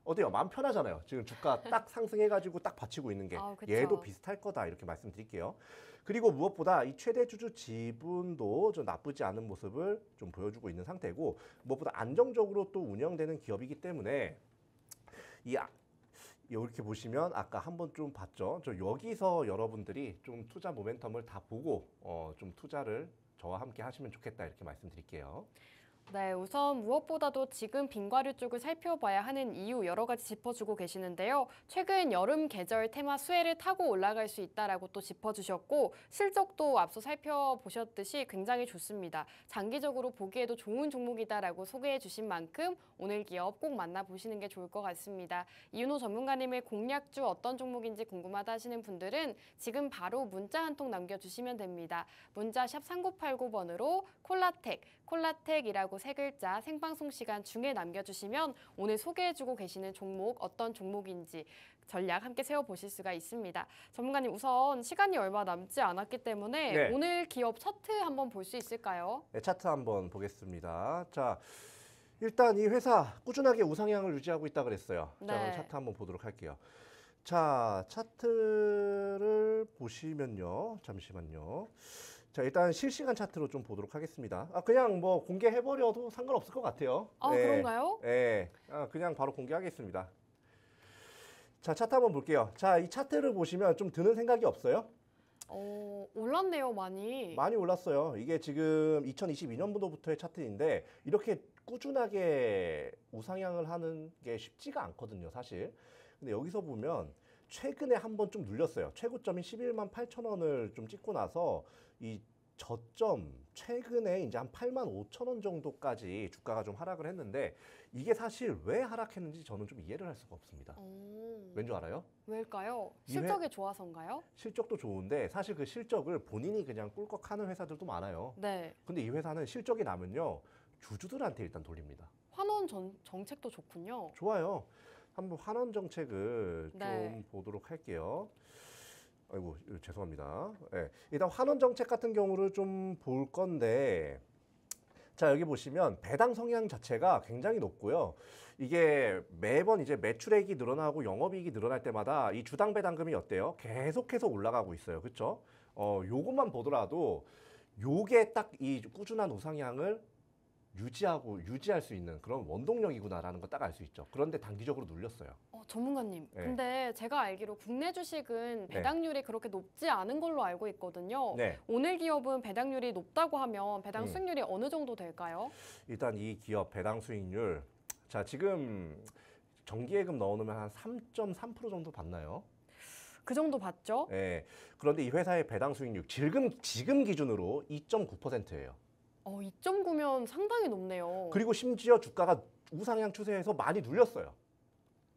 B: 어때요? 마음 편하잖아요. 지금 주가 딱 상승해가지고 딱 받치고 있는 게
A: 그쵸.
B: 얘도 비슷할 거다 이렇게 말씀드릴게요. 그리고 무엇보다 이 최대 주주 지분도 좀 나쁘지 않은 모습을 좀 보여주고 있는 상태고 무엇보다 안정적으로 또 운영되는 기업이기 때문에 이렇게 보시면 아까 한번 좀 봤죠. 저 여기서 여러분들이 좀 투자 모멘텀을 다 보고 좀 투자를 저와 함께 하시면 좋겠다 이렇게 말씀드릴게요.
A: 네, 우선 무엇보다도 지금 빙과류 쪽을 살펴봐야 하는 이유 여러 가지 짚어주고 계시는데요. 최근 여름 계절 테마 수혜를 타고 올라갈 수 있다라고 또 짚어주셨고 실적도 앞서 살펴보셨듯이 굉장히 좋습니다. 장기적으로 보기에도 좋은 종목이다라고 소개해 주신 만큼 오늘 기업 꼭 만나보시는 게 좋을 것 같습니다. 이윤호 전문가님의 공략주 어떤 종목인지 궁금하다 하시는 분들은 지금 바로 문자 한 통 남겨주시면 됩니다. 문자 샵 3989번으로 콜라텍이라고 이름하고 세 글자 생방송 시간 중에 남겨주시면 오늘 소개해주고 계시는 종목 어떤 종목인지 전략 함께 세워보실 수가 있습니다. 전문가님 우선 시간이 얼마 남지 않았기 때문에
B: 네.
A: 오늘 기업 차트 한번 볼 수 있을까요?
B: 네, 차트 한번 보겠습니다. 자, 일단 이 회사 꾸준하게 우상향을 유지하고 있다 그랬어요. 자, 그럼
A: 네.
B: 차트 한번 보도록 할게요. 자, 차트를 보시면요. 잠시만요. 자, 일단 실시간 차트로 좀 보도록 하겠습니다. 그냥 뭐 공개해버려도 상관없을 것 같아요.
A: 그런가요?
B: 네, 그냥 바로 공개하겠습니다. 자, 차트 한번 볼게요. 자, 이 차트를 보시면 좀 드는 생각이 없어요?
A: 올랐네요, 많이.
B: 많이 올랐어요. 이게 지금 2022년도부터의 차트인데 이렇게 꾸준하게 우상향을 하는 게 쉽지가 않거든요, 사실. 근데 여기서 보면 최근에 한번 좀 눌렸어요. 최고점인 11만 8천 원을 좀 찍고 나서 이 저점 최근에 이제 한 8만 5천 원 정도까지 주가가 좀 하락을 했는데 이게 사실 왜 하락했는지 저는 좀 이해를 할 수가 없습니다. 왠 줄 알아요?
A: 왜일까요?
B: 이
A: 실적이 좋아서인가요?
B: 실적도 좋은데 사실 그 실적을 본인이 그냥 꿀꺽하는 회사들도 많아요.
A: 네.
B: 근데 이 회사는 실적이 나면요 주주들한테 일단 돌립니다.
A: 환원 정책도 좋군요.
B: 좋아요. 한번 환원 정책을
A: 네.
B: 좀 보도록 할게요. 아이고 죄송합니다. 네, 일단 환원 정책 같은 경우를 좀 볼 건데 자 여기 보시면 배당 성향 자체가 굉장히 높고요. 이게 매번 이제 매출액이 늘어나고 영업이익이 늘어날 때마다 이 주당 배당금이 어때요? 계속해서 올라가고 있어요. 그렇죠? 요것만 보더라도 요게 딱 이 꾸준한 우상향을 유지할 수 있는 그런 원동력이구나라는 거 딱 알 수 있죠. 그런데 단기적으로 눌렸어요.
A: 전문가님,
B: 네.
A: 근데 제가 알기로 국내 주식은 배당률이 그렇게 높지 않은 걸로 알고 있거든요.
B: 네.
A: 오늘 기업은 배당률이 높다고 하면 배당
B: 음.
A: 수익률이 어느 정도 될까요?
B: 일단 이 기업 배당 수익률 자 지금 정기예금 넣어놓으면 한 3.3% 정도 받나요?
A: 그 정도 봤죠?
B: 네. 그런데 이 회사의 배당 수익률 지금 기준으로 2.9%예요.
A: 2.9면 상당히 높네요.
B: 그리고 심지어 주가가 우상향 추세에서 많이 눌렸어요.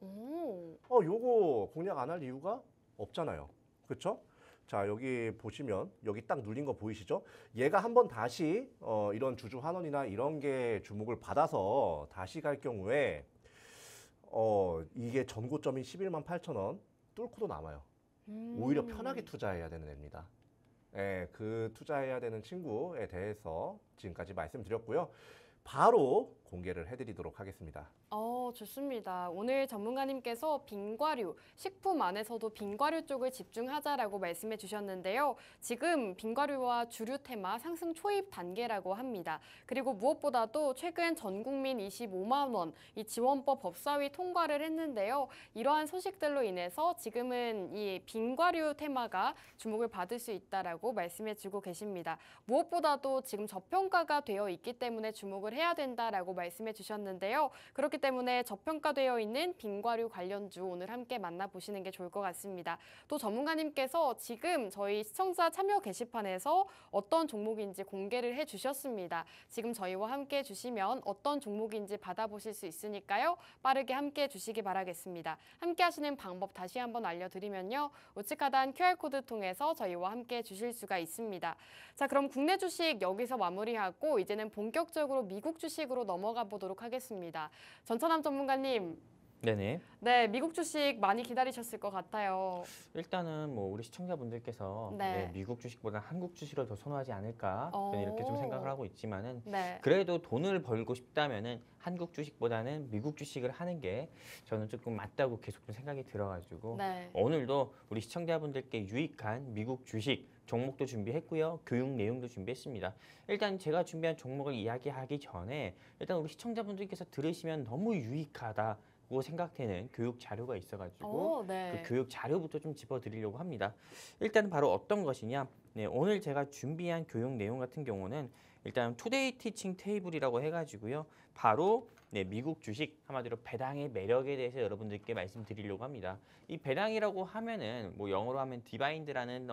A: 오,
B: 요거 공략 안 할 이유가 없잖아요. 그렇죠? 자 여기 보시면 여기 딱 눌린 거 보이시죠? 얘가 한번 다시 이런 주주 환원이나 이런 게 주목을 받아서 다시 갈 경우에 이게 전고점인 11만 8천 원 뚫고도 남아요. 오히려 편하게 투자해야 되는 애입니다. 예, 그 투자해야 되는 친구에 대해서 지금까지 말씀드렸고요. 바로 공개를 해드리도록 하겠습니다.
A: 좋습니다. 오늘 전문가님께서 빙과류, 식품 안에서도 빙과류 쪽을 집중하자라고 말씀해 주셨는데요. 지금 빙과류와 주류 테마 상승 초입 단계라고 합니다. 그리고 무엇보다도 최근 전 국민 25만 원 이 지원법 법사위 통과를 했는데요. 이러한 소식들로 인해서 지금은 이 빙과류 테마가 주목을 받을 수 있다라고 말씀해 주고 계십니다. 무엇보다도 지금 저평가가 되어 있기 때문에 주목을 해야 된다라고 말씀해 주셨는데요. 그렇기 때문에 저평가되어 있는 빙과류 관련주 오늘 함께 만나보시는 게 좋을 것 같습니다. 또 전문가님께서 지금 저희 시청자 참여 게시판에서 어떤 종목인지 공개를 해주셨습니다. 지금 저희와 함께 해주시면 어떤 종목인지 받아보실 수 있으니까요. 빠르게 함께 해주시기 바라겠습니다. 함께 하시는 방법 다시 한번 알려드리면요. 우측 하단 QR코드 통해서 저희와 함께 해주실 수가 있습니다. 자, 그럼 국내 주식 여기서 마무리하고 이제는 본격적으로 미국 주식으로 넘어가 보도록 하겠습니다. 전천남 전문가님,
C: 네네.
A: 네, 미국 주식 많이 기다리셨을 것 같아요.
C: 일단은 뭐 우리 시청자분들께서
A: 네.
C: 미국 주식보다 한국 주식을 더 선호하지 않을까 저는 이렇게 좀 생각을 하고 있지만은
A: 네.
C: 그래도 돈을 벌고 싶다면은 한국 주식보다는 미국 주식을 하는 게 저는 조금 맞다고 계속 좀 생각이 들어가지고
A: 네.
C: 오늘도 우리 시청자분들께 유익한 미국 주식 종목도 준비했고요. 교육 내용도 준비했습니다. 일단 제가 준비한 종목을 이야기하기 전에 일단 우리 시청자분들께서 들으시면 너무 유익하다고 생각되는 교육 자료가 있어가지고
A: 네.
C: 그 교육 자료부터 좀 짚어드리려고 합니다. 일단 바로 어떤 것이냐? 네, 오늘 제가 준비한 교육 내용 같은 경우는 일단 투데이 티칭 테이블이라고 해가지고요. 바로 미국 주식 한마디로 배당의 매력에 대해서 여러분들께 말씀드리려고 합니다. 이 배당이라고 하면은 뭐 영어로 하면 디바인드라는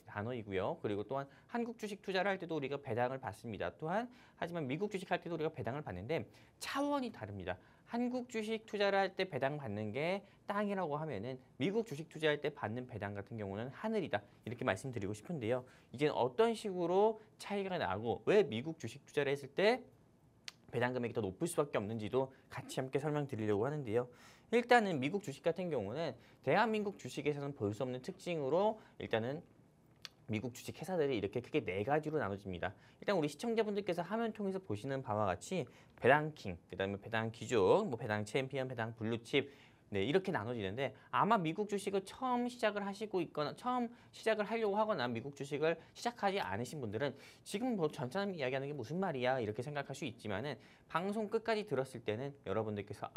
C: 단어이고요. 그리고 또한 한국 주식 투자를 할 때도 우리가 배당을 받습니다. 또한 하지만 미국 주식 할 때도 우리가 배당을 받는데 차원이 다릅니다. 한국 주식 투자를 할 때 배당 받는 게 땅이라고 하면은 미국 주식 투자할 때 받는 배당 같은 경우는 하늘이다. 이렇게 말씀드리고 싶은데요. 이제 어떤 식으로 차이가 나고 왜 미국 주식 투자를 했을 때 배당 금액이 더 높을 수밖에 없는지도 같이 함께 설명드리려고 하는데요. 일단은 미국 주식 같은 경우는 대한민국 주식에서는 볼 수 없는 특징으로 일단은 미국 주식 회사들이 이렇게 크게 네 가지로 나눠집니다. 일단 우리 시청자분들께서 화면 통해서 보시는 바와 같이 배당킹, 그다음에 배당 귀족, 뭐 배당 챔피언, 배당 블루칩 네, 이렇게 나눠지는데 아마 미국 주식을 처음 시작을 하시고 있거나 처음 시작을 하려고 하거나 미국 주식을 시작하지 않으신 분들은 지금 뭐 전처럼 이야기하는 게 무슨 말이야 이렇게 생각할 수 있지만은 방송 끝까지 들었을 때는 여러분들께서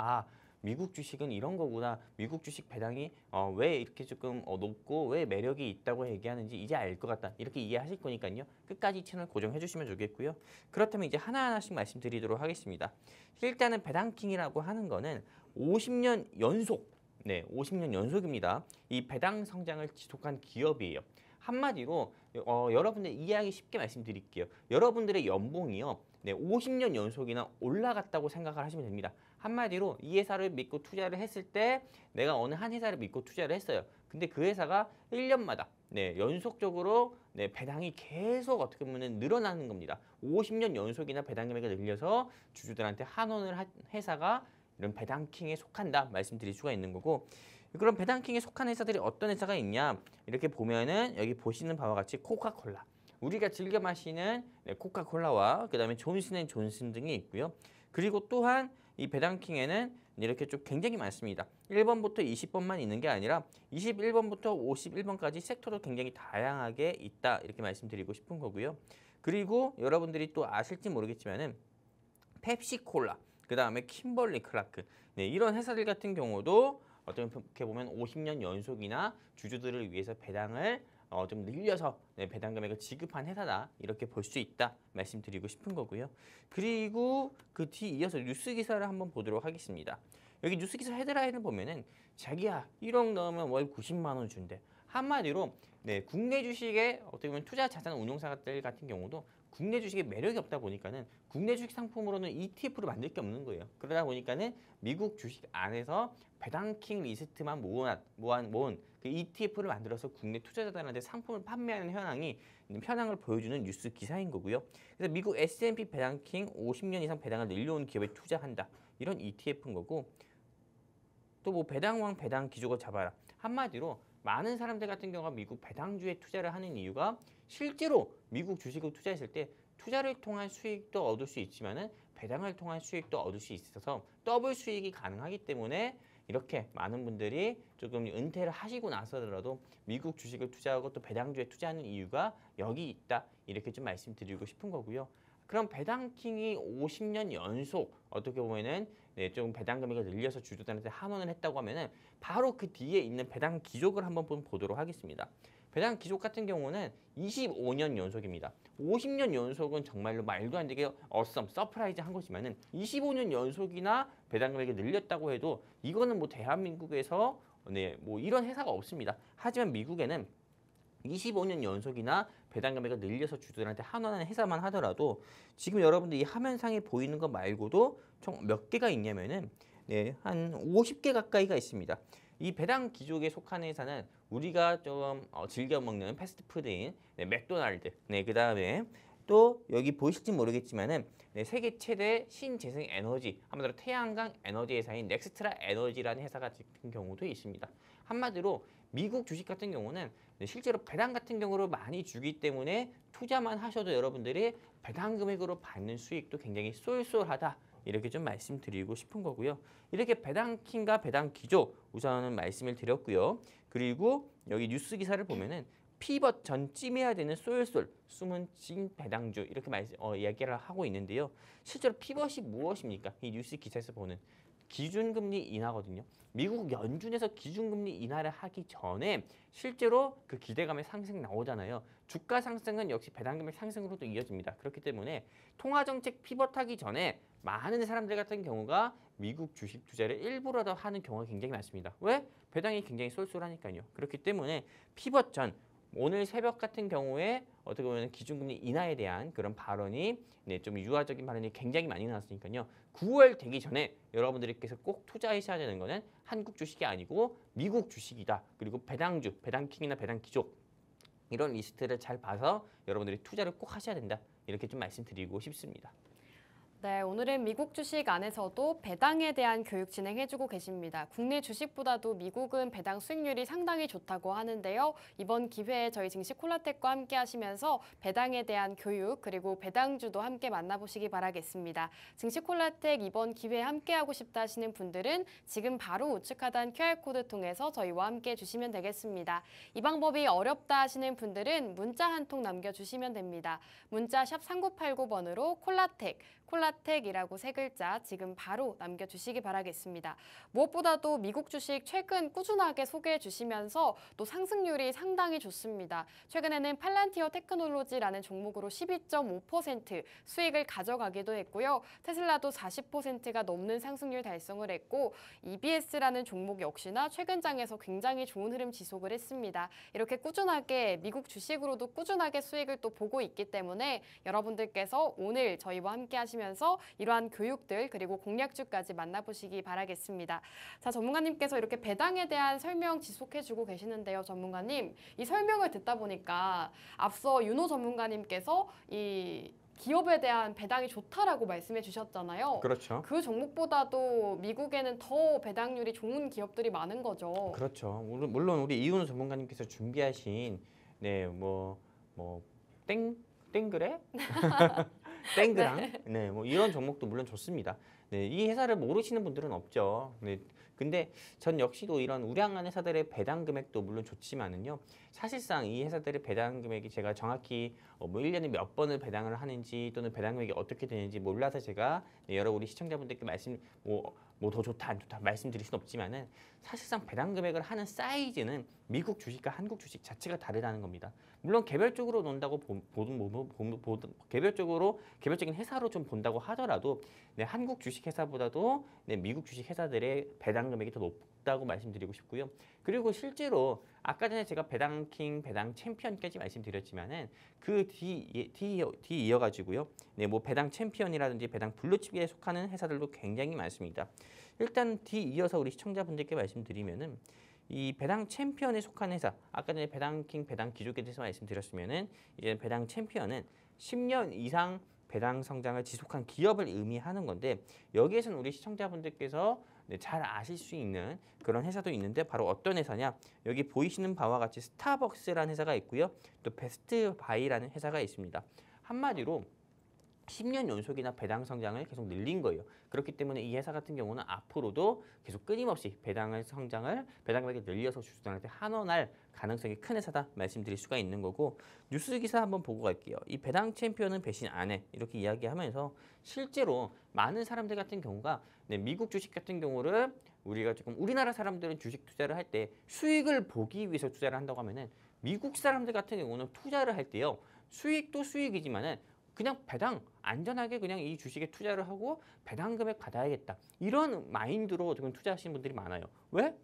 C: 미국 주식은 이런 거구나. 미국 주식 배당이 왜 이렇게 조금 높고 왜 매력이 있다고 얘기하는지 이제 알 것 같다. 이렇게 이해하실 거니까요. 끝까지 채널 고정해 주시면 좋겠고요. 그렇다면 이제 하나하나씩 말씀드리도록 하겠습니다. 일단은 배당킹이라고 하는 거는 50년 연속, 네, 50년 연속입니다. 이 배당 성장을 지속한 기업이에요. 한마디로 여러분들 이해하기 쉽게 말씀드릴게요. 여러분들의 연봉이요. 네, 50년 연속이나 올라갔다고 생각을 하시면 됩니다. 한마디로 이 회사를 믿고 투자를 했을 때 내가 어느 한 회사를 믿고 투자를 했어요. 근데 그 회사가 1년마다 네, 연속적으로 네, 배당이 계속 어떻게 보면 늘어나는 겁니다. 50년 연속이나 배당 금액을 늘려서 주주들한테 환원을 한 회사가 이런 배당킹에 속한다 말씀드릴 수가 있는 거고 그럼 배당킹에 속한 회사들이 어떤 회사가 있냐 이렇게 보면은 여기 보시는 바와 같이 코카콜라 우리가 즐겨 마시는 네, 코카콜라와 그 다음에 존슨앤존슨 등이 있고요. 그리고 또한 이 배당킹에는 이렇게 좀 굉장히 많습니다. 1번부터 20번만 있는 게 아니라 21번부터 51번까지 섹터도 굉장히 다양하게 있다 이렇게 말씀드리고 싶은 거고요. 그리고 여러분들이 또 아실지 모르겠지만은 펩시콜라 그 다음에 킴벌리 클라크 네, 이런 회사들 같은 경우도 어떻게 보면 50년 연속이나 주주들을 위해서 배당을 좀 늘려서 네, 배당 금액을 지급한 회사다 이렇게 볼 수 있다 말씀드리고 싶은 거고요. 그리고 그 뒤 이어서 뉴스 기사를 한번 보도록 하겠습니다. 여기 뉴스 기사 헤드라인을 보면은 자기야 1억 넣으면 월 90만 원 준대. 한마디로 네, 국내 주식에 어떻게 보면 투자 자산 운용사들 같은 경우도 국내 주식에 매력이 없다 보니까는 국내 주식 상품으로는 ETF를 만들 게 없는 거예요. 그러다 보니까는 미국 주식 안에서 배당킹 리스트만 모은 그 ETF를 만들어서 국내 투자자들한테 상품을 판매하는 현황을 보여주는 뉴스 기사인 거고요. 그래서 미국 S&P 배당킹 50년 이상 배당을 늘려온 기업에 투자한다. 이런 ETF인 거고 또 뭐 배당왕 배당 기족을 잡아라. 한마디로 많은 사람들 같은 경우가 미국 배당주에 투자를 하는 이유가 실제로 미국 주식을 투자했을 때 투자를 통한 수익도 얻을 수 있지만은 배당을 통한 수익도 얻을 수 있어서 더블 수익이 가능하기 때문에 이렇게 많은 분들이 조금 은퇴를 하시고 나서더라도 미국 주식을 투자하고 또 배당주에 투자하는 이유가 여기 있다 이렇게 좀 말씀드리고 싶은 거고요. 그럼 배당킹이 50년 연속 어떻게 보면은 네, 좀 배당 금액을 늘려서 주주들한테 환원을 했다고 하면은 바로 그 뒤에 있는 배당 기족을 한번 보도록 하겠습니다. 배당 기족 같은 경우는 25년 연속입니다. 50년 연속은 정말로 말도 안 되게 서프라이즈한 거지만은 25년 연속이나 배당 금액이 늘렸다고 해도 이거는 뭐 대한민국에서 네, 뭐 이런 회사가 없습니다. 하지만 미국에는 25년 연속이나 배당 금액을 늘려서 주주들한테 환원하는 회사만 하더라도 지금 여러분들 이 화면상에 보이는 것 말고도 총 몇 개가 있냐면은 네, 한 50개 가까이가 있습니다. 이 배당 기족에 속한 회사는 우리가 좀 즐겨 먹는 패스트푸드인 네, 맥도날드, 네, 그 다음에 또 여기 보이실지 모르겠지만은 네, 세계 최대 신재생 에너지, 한마디로 태양광 에너지 회사인 넥스트라 에너지라는 회사 같은 경우도 있습니다. 한마디로 미국 주식 같은 경우는 실제로 배당 같은 경우를 많이 주기 때문에 투자만 하셔도 여러분들이 배당 금액으로 받는 수익도 굉장히 쏠쏠하다. 이렇게 좀 말씀드리고 싶은 거고요. 이렇게 배당킹과 배당 기조 우선은 말씀을 드렸고요. 그리고 여기 뉴스 기사를 보면은 피벗 전 찜해야 되는 쏠쏠 숨은 찐 배당주 이렇게 이야기를 하고 있는데요. 실제로 피벗이 무엇입니까? 이 뉴스 기사에서 보는 기준금리 인하거든요. 미국 연준에서 기준금리 인하를 하기 전에 실제로 그 기대감의 상승 나오잖아요. 주가 상승은 역시 배당금액 상승으로도 이어집니다. 그렇기 때문에 통화정책 피벗하기 전에 많은 사람들 같은 경우가 미국 주식 투자를 일부러라도 하는 경우가 굉장히 많습니다. 왜? 배당이 굉장히 쏠쏠하니까요. 그렇기 때문에 피벗 전 오늘 새벽 같은 경우에 어떻게 보면 기준금리 인하에 대한 그런 발언이 네, 좀 유화적인 발언이 굉장히 많이 나왔으니까요. 9월 되기 전에 여러분들께서 꼭 투자하셔야 되는 거는 한국 주식이 아니고 미국 주식이다. 그리고 배당주, 배당킹이나 배당기족 이런 리스트를 잘 봐서 여러분들이 투자를 꼭 하셔야 된다. 이렇게 좀 말씀드리고 싶습니다.
A: 네, 오늘은 미국 주식 안에서도 배당에 대한 교육 진행해주고 계십니다. 국내 주식보다도 미국은 배당 수익률이 상당히 좋다고 하는데요. 이번 기회에 저희 증시 콜라텍과 함께 하시면서 배당에 대한 교육 그리고 배당주도 함께 만나보시기 바라겠습니다. 증시 콜라텍 이번 기회에 함께하고 싶다 하시는 분들은 지금 바로 우측 하단 QR코드 통해서 저희와 함께 해주시면 되겠습니다. 이 방법이 어렵다 하시는 분들은 문자 한 통 남겨주시면 됩니다. 문자 샵 3989번으로 콜라텍이라고 세 글자 지금 바로 남겨주시기 바라겠습니다. 무엇보다도 미국 주식 최근 꾸준하게 소개해 주시면서 또 상승률이 상당히 좋습니다. 최근에는 팔란티어 테크놀로지라는 종목으로 12.5% 수익을 가져가기도 했고요. 테슬라도 40%가 넘는 상승률 달성을 했고 EBS라는 종목 역시나 최근 장에서 굉장히 좋은 흐름 지속을 했습니다. 이렇게 꾸준하게 미국 주식으로도 꾸준하게 수익을 또 보고 있기 때문에 여러분들께서 오늘 저희와 함께 하시면서 이러한 교육들 그리고 공략주까지 만나보시기 바라겠습니다. 자, 전문가님께서 이렇게 배당에 대한 설명 지속해주고 계시는데요. 전문가님, 이 설명을 듣다 보니까 앞서 윤호 전문가님께서 이 기업에 대한 배당이 좋다라고 말씀해 주셨잖아요.
C: 그렇죠.
A: 그 종목보다도 미국에는 더 배당률이 좋은 기업들이 많은 거죠.
C: 그렇죠. 물론 우리 이윤호 전문가님께서 준비하신 땡그레? 땡그랑 뭐 이런 종목도 물론 좋습니다. 네, 이 회사를 모르시는 분들은 없죠. 네, 근데 전 역시도 이런 우량한 회사들의 배당 금액도 물론 좋지만은요. 사실상 이 회사들의 배당 금액이 제가 정확히 뭐 1년에 몇 번을 배당을 하는지 또는 배당 금액이 어떻게 되는지 몰라서 제가 여러 우리 시청자분들께 뭐 더 좋다 안 좋다 말씀드릴 수는 없지만은 사실상 배당 금액을 하는 사이즈는 미국 주식과 한국 주식 자체가 다르다는 겁니다. 물론 개별적으로 논다고 개별적인 회사로 좀 본다고 하더라도 네, 한국 주식 회사보다도 네, 미국 주식 회사들의 배당 금액이 더 높다고 말씀드리고 싶고요. 그리고 실제로 아까 전에 제가 배당킹, 배당 챔피언까지 말씀드렸지만은 그 뒤 이어가지고요. 네, 뭐 배당 챔피언이라든지 배당 블루칩에 속하는 회사들도 굉장히 많습니다. 일단 뒤 이어서 우리 시청자분들께 말씀드리면은 이 배당 챔피언에 속한 회사, 아까 전에 배당킹, 배당 기족에 대해서 말씀드렸으면은 이제 배당 챔피언은 10년 이상 배당 성장을 지속한 기업을 의미하는 건데 여기에서는 우리 시청자분들께서 네, 잘 아실 수 있는 그런 회사도 있는데 바로 어떤 회사냐? 여기 보이시는 바와 같이 스타벅스라는 회사가 있고요. 또 베스트바이라는 회사가 있습니다. 한마디로 10년 연속이나 배당 성장을 계속 늘린 거예요. 그렇기 때문에 이 회사 같은 경우는 앞으로도 계속 끊임없이 배당을 배당액을 늘려서 주주들한테 환원할 가능성이 큰 회사다 말씀드릴 수가 있는 거고 뉴스 기사 한번 보고 갈게요. 이 배당 챔피언은 배신 안 해 이렇게 이야기하면서 실제로 많은 사람들 같은 경우가 네, 미국 주식 같은 경우를 우리가 조금 우리나라 사람들은 주식 투자를 할 때 수익을 보기 위해서 투자를 한다고 하면은 미국 사람들 같은 경우는 투자를 할 때요 수익도 수익이지만은 그냥 배당 안전하게 그냥 이 주식에 투자를 하고 배당 금액 받아야겠다 이런 마인드로 어떻게 투자하시는 분들이 많아요. 왜?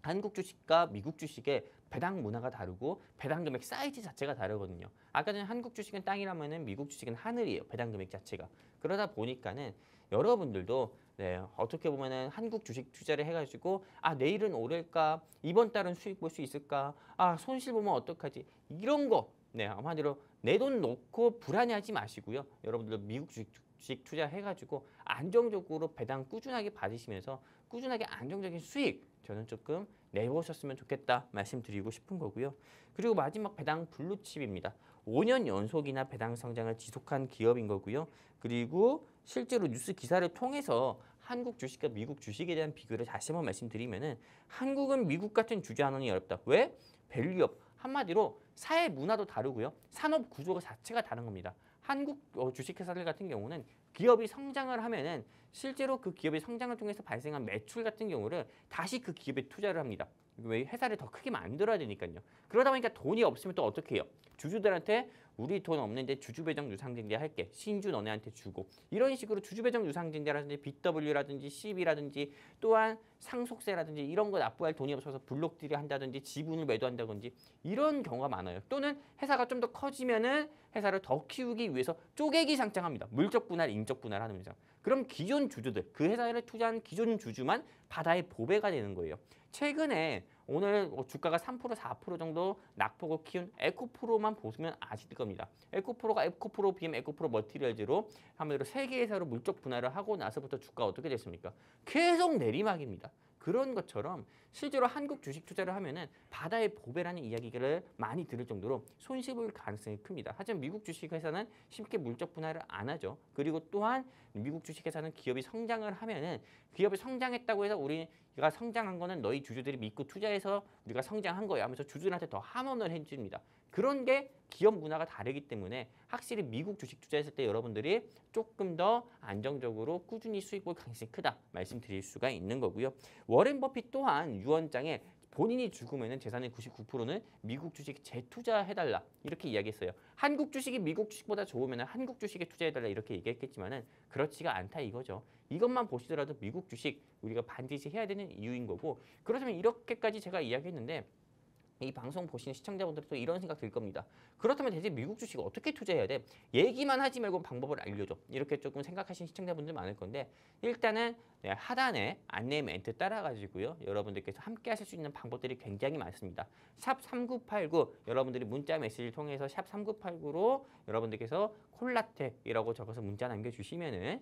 C: 한국 주식과 미국 주식의 배당 문화가 다르고 배당 금액 사이즈 자체가 다르거든요. 아까 전에 한국 주식은 땅이라면은 미국 주식은 하늘이에요. 배당 금액 자체가. 그러다 보니까는 여러분들도 네, 어떻게 보면은 한국 주식 투자를 해가지고 아 내일은 오를까 이번 달은 수익 볼 수 있을까 아 손실 보면 어떡하지 이런 거 네, 한마디로 내 돈 놓고 불안해하지 마시고요. 여러분들 미국 주식 투자해가지고 안정적으로 배당 꾸준하게 받으시면서 꾸준하게 안정적인 수익 저는 조금 내보셨으면 좋겠다 말씀드리고 싶은 거고요. 그리고 마지막 배당 블루칩입니다. 5년 연속이나 배당 성장을 지속한 기업인 거고요. 그리고 실제로 뉴스 기사를 통해서 한국 주식과 미국 주식에 대한 비교를 다시 한번 말씀드리면은 한국은 미국 같은 주주환원이 어렵다. 왜? 밸류업. 한마디로 사회 문화도 다르고요. 산업 구조가 자체가 다른 겁니다. 한국 주식회사들 같은 경우는 기업이 성장을 하면은 실제로 그 기업의 성장을 통해서 발생한 매출 같은 경우를 다시 그 기업에 투자를 합니다. 왜 회사를 더 크게 만들어야 되니까요. 그러다 보니까 돈이 없으면 또 어떻게 해요? 주주들한테 우리 돈 없는데 주주배정 유상증자 할게. 신주 너네한테 주고. 이런 식으로 주주배정 유상증자라든지 BW라든지 CB라든지 또한 상속세라든지 이런 거 납부할 돈이 없어서 블록딜을 한다든지 지분을 매도한다든지 이런 경우가 많아요. 또는 회사가 좀 더 커지면은 회사를 더 키우기 위해서 쪼개기 상장합니다. 물적 분할, 인적 분할 하는 거죠. 그럼 기존 주주들, 그 회사에 투자한 기존 주주만 바다의 보배가 되는 거예요. 최근에 오늘 주가가 3% 4% 정도 낙폭을 키운 에코프로만 보시면 아실 겁니다. 에코프로가 에코프로 BM 에코프로 머티리얼즈로 한마디로 세계 회사로 물적 분할을 하고 나서부터 주가가 어떻게 됐습니까? 계속 내리막입니다. 그런 것처럼 실제로 한국 주식 투자를 하면은 바다의 보배라는 이야기를 많이 들을 정도로 손실 볼 가능성이 큽니다. 하지만 미국 주식 회사는 쉽게 물적 분할을 안 하죠. 그리고 또한 미국 주식 회사는 기업이 성장을 하면은 기업이 성장했다고 해서 우리가 성장한 거는 너희 주주들이 믿고 투자해서 우리가 성장한 거야 하면서 주주들한테 더 환원을 해줍니다. 그런 게 기업 문화가 다르기 때문에 확실히 미국 주식 투자했을 때 여러분들이 조금 더 안정적으로 꾸준히 수익 볼 가능성이 크다 말씀드릴 수가 있는 거고요. 워렌 버핏 또한 유언장에 본인이 죽으면 재산의 99%는 미국 주식에 재투자해달라 이렇게 이야기했어요. 한국 주식이 미국 주식보다 좋으면 한국 주식에 투자해달라 이렇게 얘기했겠지만은 그렇지가 않다 이거죠. 이것만 보시더라도 미국 주식 우리가 반드시 해야 되는 이유인 거고 그렇다면 이렇게까지 제가 이야기했는데 이 방송 보시는 시청자분들도 이런 생각 들 겁니다. 그렇다면 대체 미국 주식 어떻게 투자해야 돼? 얘기만 하지 말고 방법을 알려줘. 이렇게 조금 생각하시는 시청자분들 많을 건데 일단은 하단에 안내 멘트 따라가지고요. 여러분들께서 함께 하실 수 있는 방법들이 굉장히 많습니다. 샵 3989 여러분들이 문자 메시지를 통해서 샵 3989로 여러분들께서 콜라텍이라고 적어서 문자 남겨주시면은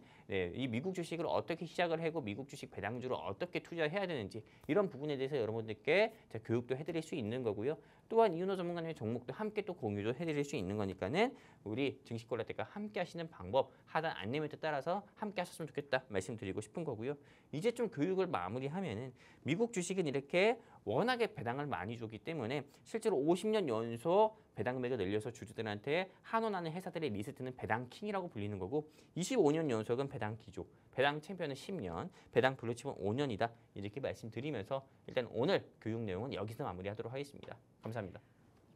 C: 이 미국 주식을 어떻게 시작을 하고 미국 주식 배당주를 어떻게 투자해야 되는지 이런 부분에 대해서 여러분들께 제가 교육도 해드릴 수 있는 거고요. 또한 이윤호 전문가님의 종목도 함께 또 공유도 해드릴 수 있는 거니까는 우리 증시 콜라텍과 함께 하시는 방법 하단 안내 멘트 따라서 함께 하셨으면 좋겠다 말씀드리고 싶은 거고요. 이제 좀 교육을 마무리하면은 미국 주식은 이렇게 워낙에 배당을 많이 주기 때문에 실제로 50년 연속 배당 금액을 늘려서 주주들한테 환원하는 회사들의 리스트는 배당킹이라고 불리는 거고 25년 연속은 배당 기조, 배당 챔피언은 10년, 배당 블루칩은 5년이다 이렇게 말씀드리면서 일단 오늘 교육 내용은 여기서 마무리하도록 하겠습니다. 감사합니다.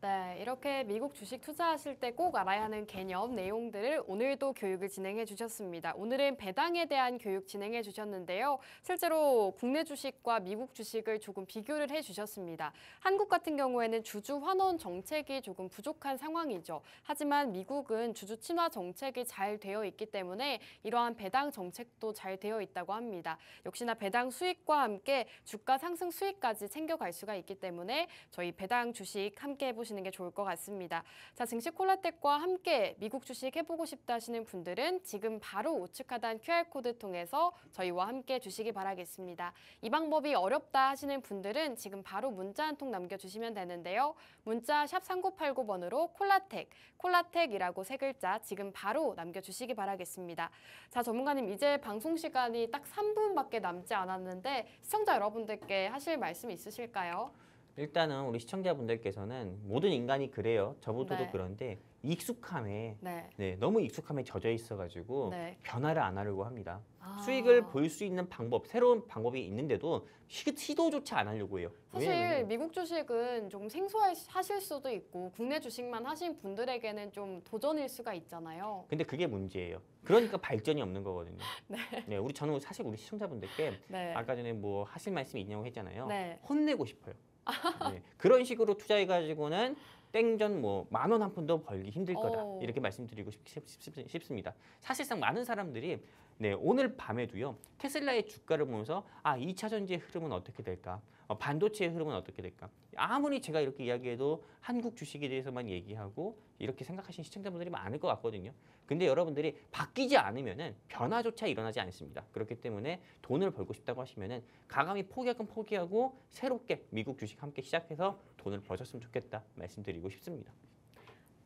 A: 네, 이렇게 미국 주식 투자하실 때 꼭 알아야 하는 개념, 내용들을 오늘도 교육을 진행해 주셨습니다. 오늘은 배당에 대한 교육 진행해 주셨는데요. 실제로 국내 주식과 미국 주식을 조금 비교를 해 주셨습니다. 한국 같은 경우에는 주주 환원 정책이 조금 부족한 상황이죠. 하지만 미국은 주주 친화 정책이 잘 되어 있기 때문에 이러한 배당 정책도 잘 되어 있다고 합니다. 역시나 배당 수익과 함께 주가 상승 수익까지 챙겨갈 수가 있기 때문에 저희 배당 주식 함께 해보시는 게 좋을 것 같습니다. 자, 증시 콜라텍과 함께 미국 주식 해보고 싶다 하시는 분들은 지금 바로 우측 하단 QR코드 통해서 저희와 함께 주시기 바라겠습니다. 이 방법이 어렵다 하시는 분들은 지금 바로 문자 한 통 남겨주시면 되는데요. 문자 샵 3989번으로 콜라텍이라고 세 글자 지금 바로 남겨주시기 바라겠습니다. 자, 전문가님 이제 방송 시간이 딱 3분밖에 남지 않았는데 시청자 여러분들께 하실 말씀 있으실까요?
C: 일단은 우리 시청자분들께서는 모든 인간이 그래요. 저부터도
A: 네.
C: 그런데 익숙함에
A: 네.
C: 너무 익숙함에 젖어 있어가지고
A: 네.
C: 변화를 안 하려고 합니다.
A: 아.
C: 수익을 볼 수 있는 방법, 새로운 방법이 있는데도 시도조차 안 하려고 해요.
A: 사실
C: 왜냐면
A: 미국 주식은 조금 생소하실 수도 있고 국내 주식만 하신 분들에게는 좀 도전일 수가 있잖아요.
C: 근데 그게 문제예요. 그러니까 발전이 없는 거거든요. 저는 사실 우리 시청자분들께
A: 네.
C: 아까 전에 뭐 하실 말씀이 있냐고 했잖아요.
A: 네.
C: 혼내고 싶어요. 그런 식으로 투자해가지고는 땡전 뭐 10,000원 한 푼도 벌기 힘들 거다
A: 오.
C: 이렇게 말씀드리고 싶습니다. 사실상 많은 사람들이 오늘 밤에도요 테슬라의 주가를 보면서 2차 전지의 흐름은 어떻게 될까, 반도체의 흐름은 어떻게 될까, 아무리 제가 이렇게 이야기해도 한국 주식에 대해서만 얘기하고 이렇게 생각하시는 시청자분들이 많을 것 같거든요. 근데 여러분들이 바뀌지 않으면은 변화조차 일어나지 않습니다. 그렇기 때문에 돈을 벌고 싶다고 하시면은 가감히 포기할 건 포기하고 새롭게 미국 주식 함께 시작해서 돈을 버셨으면 좋겠다 말씀드리고 싶습니다.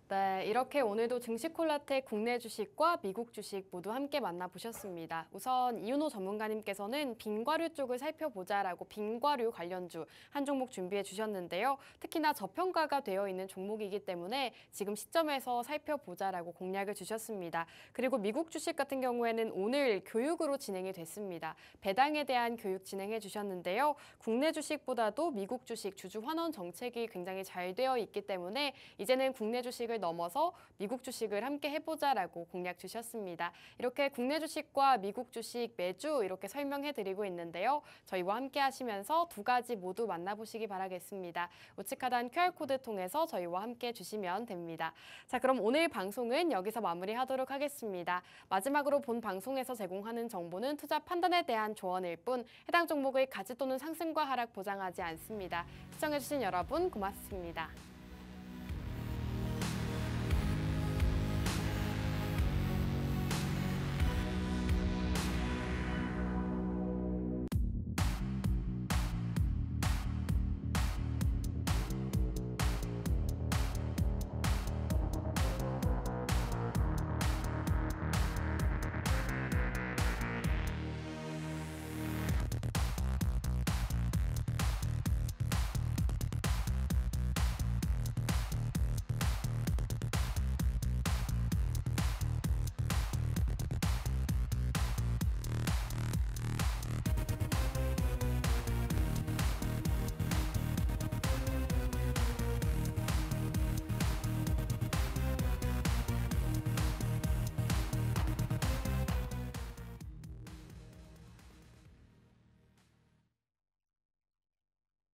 A: 네, 이렇게 오늘도 증시 콜라텍 국내 주식과 미국 주식 모두 함께 만나보셨습니다. 우선 이윤호 전문가님께서는 빈과류 쪽을 살펴보자라고 빈과류 관련주 한 종목 준비해 주셨는데요. 특히나 저평가가 되어 있는 종목이기 때문에 지금 시점에서 살펴보자라고 공략을 주셨습니다. 그리고 미국 주식 같은 경우에는 오늘 교육으로 진행이 됐습니다. 배당에 대한 교육 진행해 주셨는데요. 국내 주식보다도 미국 주식 주주 환원 정책이 굉장히 잘 되어 있기 때문에 이제는 국내 주식을 넘어서 미국 주식을 함께 해보자라고 공약 주셨습니다. 이렇게 국내 주식과 미국 주식 매주 이렇게 설명해드리고 있는데요. 저희와 함께 하시면서 두 가지 모두 만나보시기 바라겠습니다. 우측 하단 QR코드 통해서 저희와 함께 해주시면 됩니다. 자, 그럼 오늘 방송은 여기서 마무리하도록 하겠습니다. 마지막으로 본 방송에서 제공하는 정보는 투자 판단에 대한 조언일 뿐 해당 종목의 가치 또는 상승과 하락 보장하지 않습니다. 시청해주신 여러분 고맙습니다.